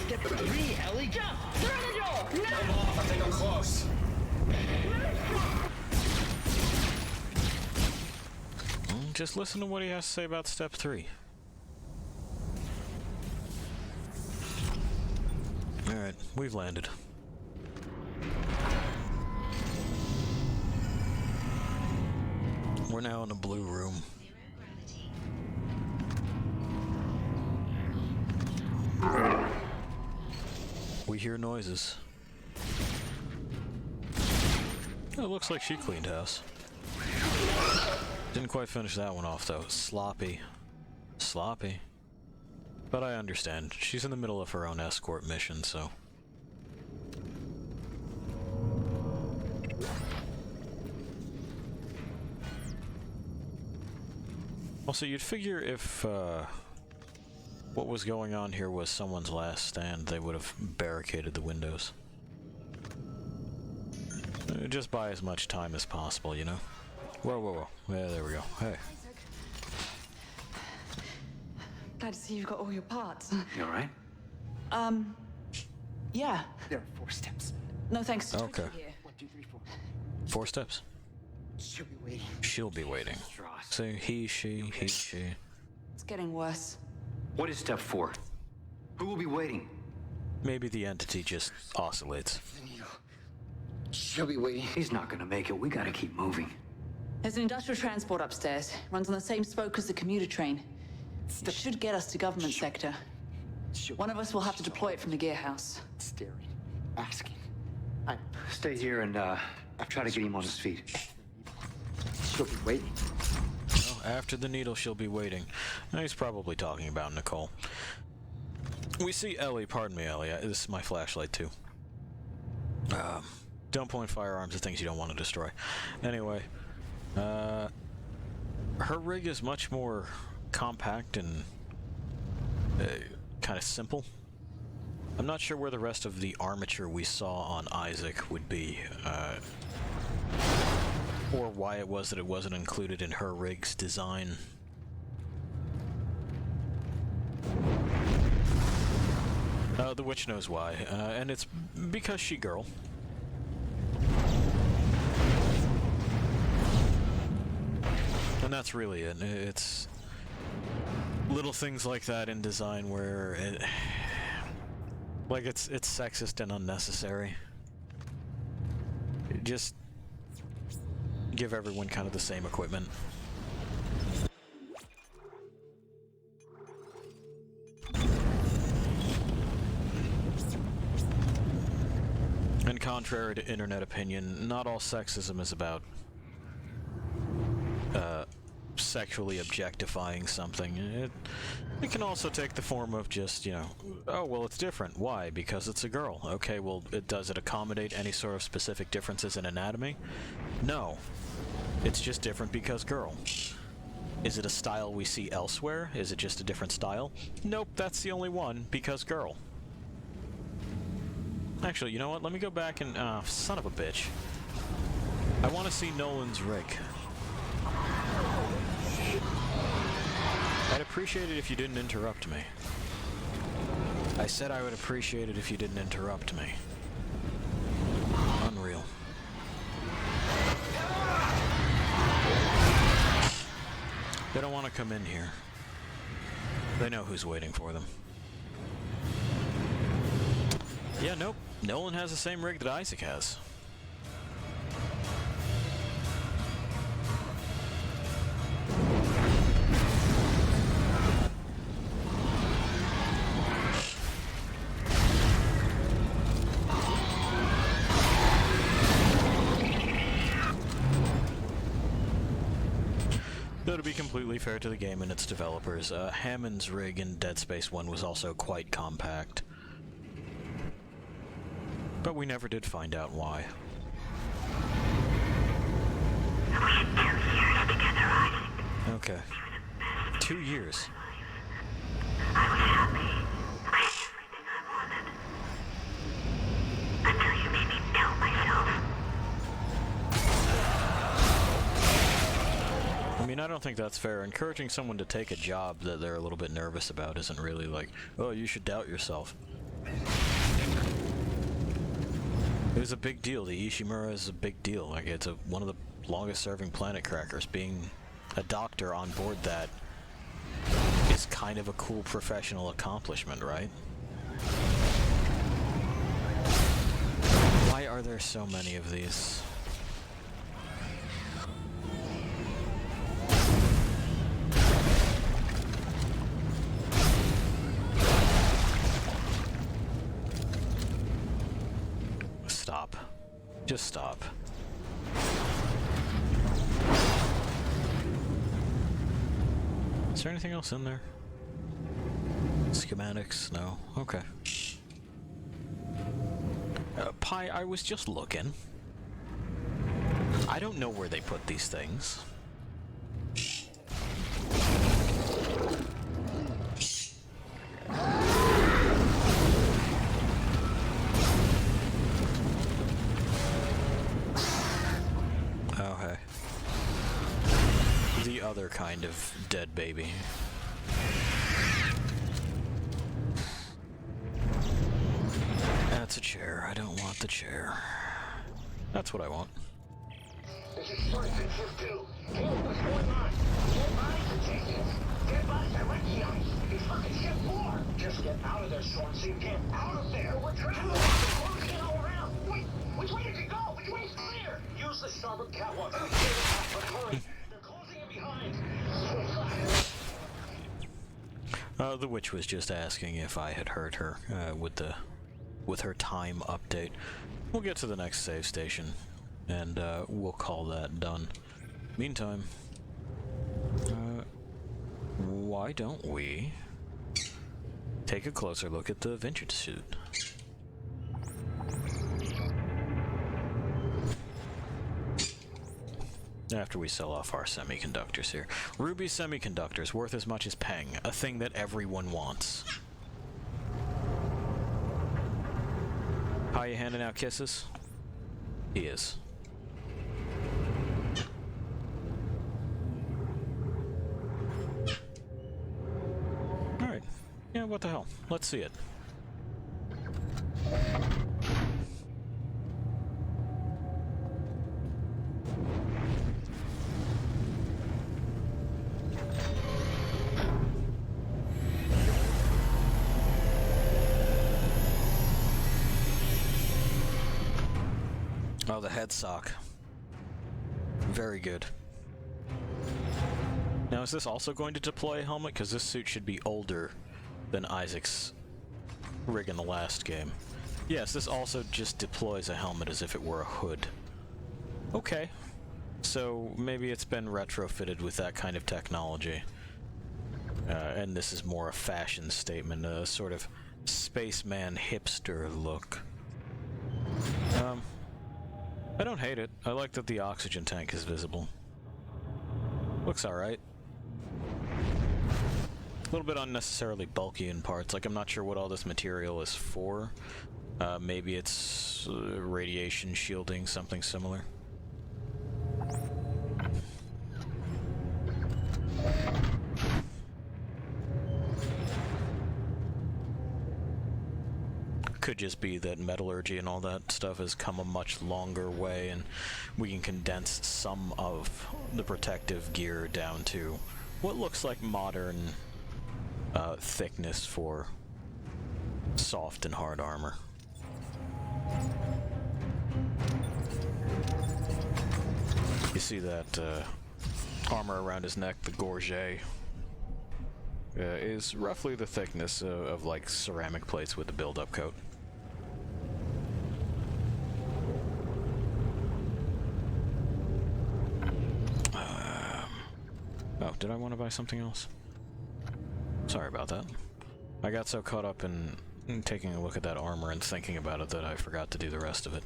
Step 3, Ellie. Jump! Through the door! No! I'm off. I think I'm close. Just listen to what he has to say about step 3. Alright, we've landed. We're now in a blue room. We hear noises. Oh, it looks like she cleaned house. Didn't quite finish that one off though. Sloppy. Sloppy. But I understand. She's in the middle of her own escort mission, so... Also, you'd figure if what was going on here was someone's last stand, they would have barricaded the windows. Just buy as much time as possible, you know? Whoa, whoa, whoa. Yeah, there we go. Hey. Glad to see you've got all your parts. You alright? Yeah. There are 4 steps. No thanks. Okay. Here. 1, 2, 3, 4. 4 steps. She'll be waiting. She'll be waiting. Say he, she, he, she. It's getting worse. What is step 4? Who will be waiting? Maybe the entity just oscillates. The needle. She'll be waiting. He's not gonna make it. We gotta keep moving. There's an industrial transport upstairs. Runs on the same spoke as the commuter train. It should get us to government sector. One of us will have to deploy it from the gear house. Staring. Asking. Stay here and try to get him on his feet. She'll be waiting. Oh, after the needle, she'll be waiting. Now, he's probably talking about Nicole. We see Ellie. Pardon me, Ellie. This is my flashlight, too. Don't point firearms at things you don't want to destroy. Anyway, her rig is much more compact and kind of simple. I'm not sure where the rest of the armature we saw on Isaac would be, or why it was that it wasn't included in her rig's design. The witch knows why, and it's because she girl. And that's really it. It's little things like that in design where it, like it's sexist and unnecessary. Just give everyone kind of the same equipment. And contrary to internet opinion, not all sexism is about sexually objectifying something. It can also take the form of just, you know, oh, well, it's different. Why? Because it's a girl. Okay, well, does it accommodate any sort of specific differences in anatomy? No. It's just different because girl. Is it a style we see elsewhere? Is it just a different style? Nope, that's the only one, because girl. Actually, you know what? Let me go back and... son of a bitch. I want to see Nolan's rig. I'd appreciate it if you didn't interrupt me. I said I would appreciate it if you didn't interrupt me. Unreal. They don't want to come in here. They know who's waiting for them. Yeah, nope. Nolan has the same rig that Isaac has. Though to be completely fair to the game and its developers, Hammond's rig in Dead Space 1 was also quite compact. But we never did find out why. We had 2 years together, Isaac. Okay. 2 years. I was happy. I had everything I wanted. Until you made me kill myself. I mean, I don't think that's fair. Encouraging someone to take a job that they're a little bit nervous about isn't really like, oh, you should doubt yourself. It was a big deal. The Ishimura is a big deal. Like, it's one of the longest-serving planet crackers. Being a doctor on board that is kind of a cool professional accomplishment, right? Why are there so many of these? Stop. Just stop. Is there anything else in there? Schematics? No. Okay. Pi, I was just looking. I don't know where they put these things. Okay. The other kind of dead baby. That's a chair. I don't want the chair. That's what I want. This is Short to Shift 2. Caleb, what's going on? Dead bodies are chasing us. Dead bodies directly on us. It's fucking Shift 4. Just get out of there, Short, so you get out of there. We're trapped. We're closing all around. Wait, which way did you go? Which way's clear? Use the starboard catwalk. But hurry. They're closing in behind. The witch was just asking if I had heard her with her time update. We'll get to the next save station, and we'll call that done. Meantime, why don't we take a closer look at the vintage suit? After we sell off our semiconductors here. Ruby semiconductors, worth as much as Peng, a thing that everyone wants. How you handing out kisses? He is. Alright. Yeah, what the hell? Let's see it. Oh, the head sock. Very good. Now, is this also going to deploy a helmet? Because this suit should be older than Isaac's rig in the last game. Yes, this also just deploys a helmet as if it were a hood. Okay. So, maybe it's been retrofitted with that kind of technology. And this is more a fashion statement, a sort of spaceman hipster look. I don't hate it. I like that the oxygen tank is visible. Looks alright. A little bit unnecessarily bulky in parts. Like, I'm not sure what all this material is for. Maybe it's radiation shielding, something similar. Could just be that metallurgy and all that stuff has come a much longer way, and we can condense some of the protective gear down to what looks like modern thickness for soft and hard armor. You see that armor around his neck, the gorget, is roughly the thickness of like ceramic plates with a build-up coat. Oh, did I want to buy something else? Sorry about that. I got so caught up in taking a look at that armor and thinking about it that I forgot to do the rest of it.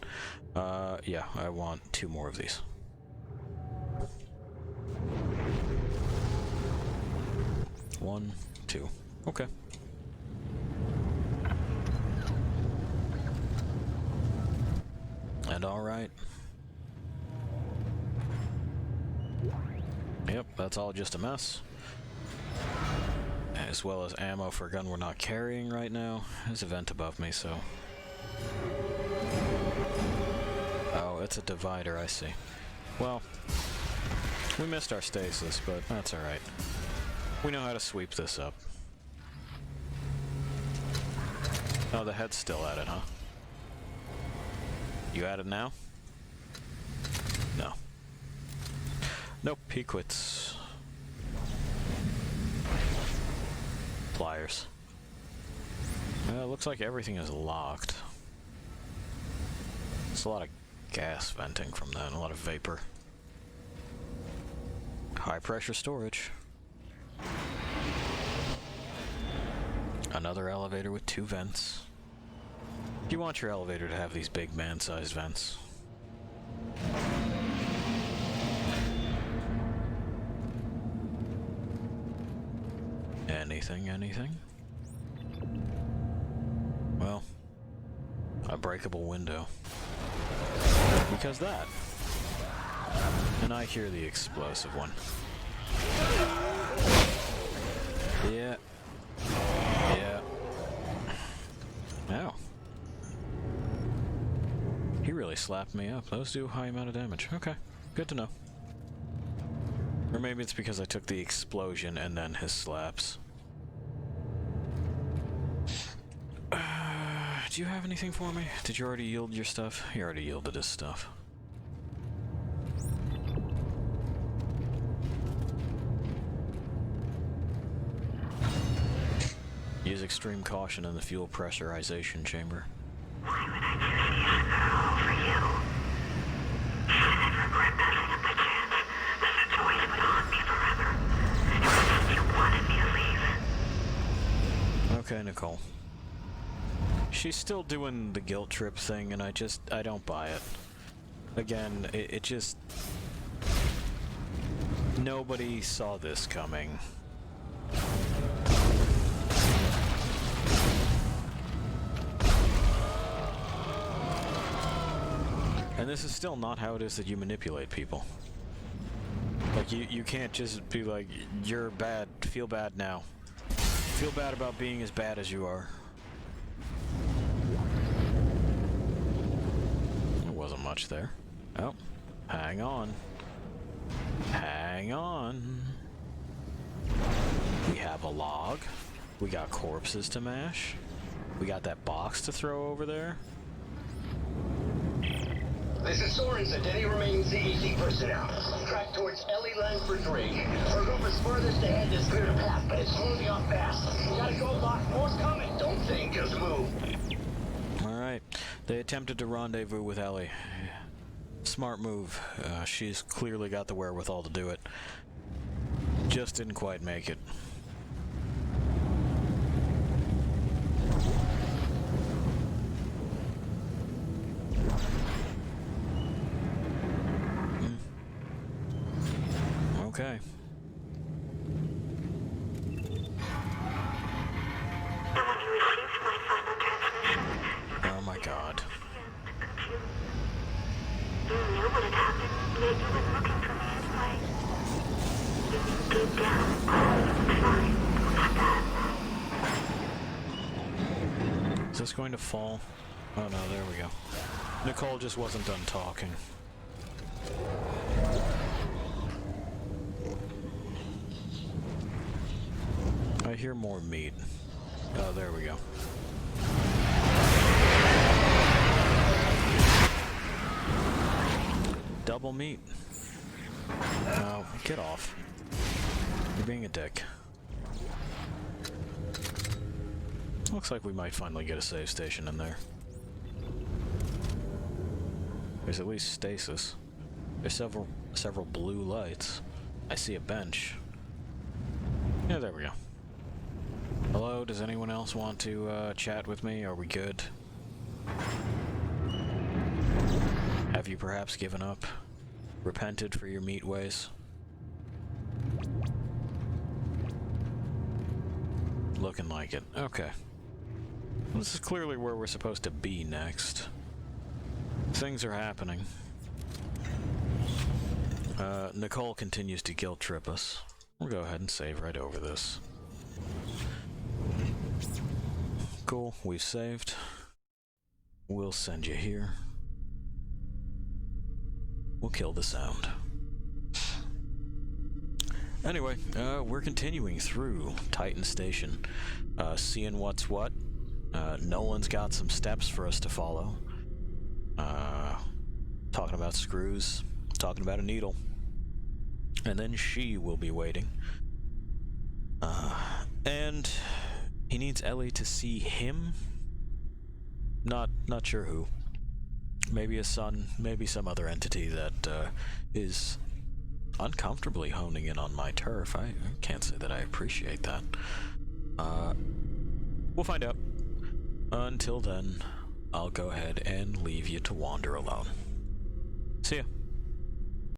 Yeah, I want 2 more of these. 1, 2. Okay. And alright. Yep, that's all just a mess. As well as ammo for a gun we're not carrying right now. There's a vent above me, so... Oh, it's a divider, I see. Well, we missed our stasis, but that's alright. We know how to sweep this up. Oh, the head's still at it, huh? You at it now? No. Nope, he quits. Pliers. Well, it looks like everything is locked. There's a lot of gas venting from that, and a lot of vapor. High pressure storage. Another elevator with 2 vents. You want your elevator to have these big man-sized vents. Anything? Well, a breakable window. Because that. And I hear the explosive one. Yeah. Ow. He really slapped me up. Those do a high amount of damage. Okay, good to know. Or maybe it's because I took the explosion and then his slaps. Do you have anything for me? Did you already yield your stuff? He already yielded his stuff. Use extreme caution in the fuel pressurization chamber. Why would I choose to use it all for you? Shouldn't I regret passing up the chance? The situation would haunt me forever. It was just you wanted me to leave. Okay, Nicole. She's still doing the guilt trip thing, and I don't buy it. Again, it just... Nobody saw this coming. And this is still not how it is that you manipulate people. Like, you can't just be like, you're bad, feel bad now. Feel bad about being as bad as you are. There wasn't much there. Oh, hang on. Hang on. We have a log. We got corpses to mash. We got that box to throw over there. This is Sorensen to any remaining CEC personnel. Track towards Ellie Langford Rig. Our group is furthest ahead is clear to path, but it's moving up fast. We gotta go, Doc. More's coming. Don't think, just move. Alright. They attempted to rendezvous with Ellie. Smart move. She's clearly got the wherewithal to do it. Just didn't quite make it. Okay. Oh my god. You knew what had happened, yet you went looking for me anyway. You knew deep down all was fine. What's that? Is this going to fall? Oh no, there we go. Nicole just wasn't done talking. I hear more meat. Oh, there we go. Double meat. Oh, get off. You're being a dick. Looks like we might finally get a save station in there. There's at least stasis. There's several blue lights. I see a bench. Yeah, there we go. Hello, does anyone else want to chat with me? Are we good? Have you perhaps given up? Repented for your meat ways? Looking like it. Okay. This is clearly where we're supposed to be next. Things are happening. Nicole continues to guilt trip us. We'll go ahead and save right over this. Cool, we've saved. We'll send you here. We'll kill the sound. Anyway, we're continuing through Titan Station, seeing what's what. Nolan's got some steps for us to follow. Talking about screws, talking about a needle. And then she will be waiting. And he needs Ellie to see him. Not sure who. Maybe a son, maybe some other entity that is uncomfortably honing in on my turf. I can't say that I appreciate that. We'll find out. Until then, I'll go ahead and leave you to wander alone. See ya.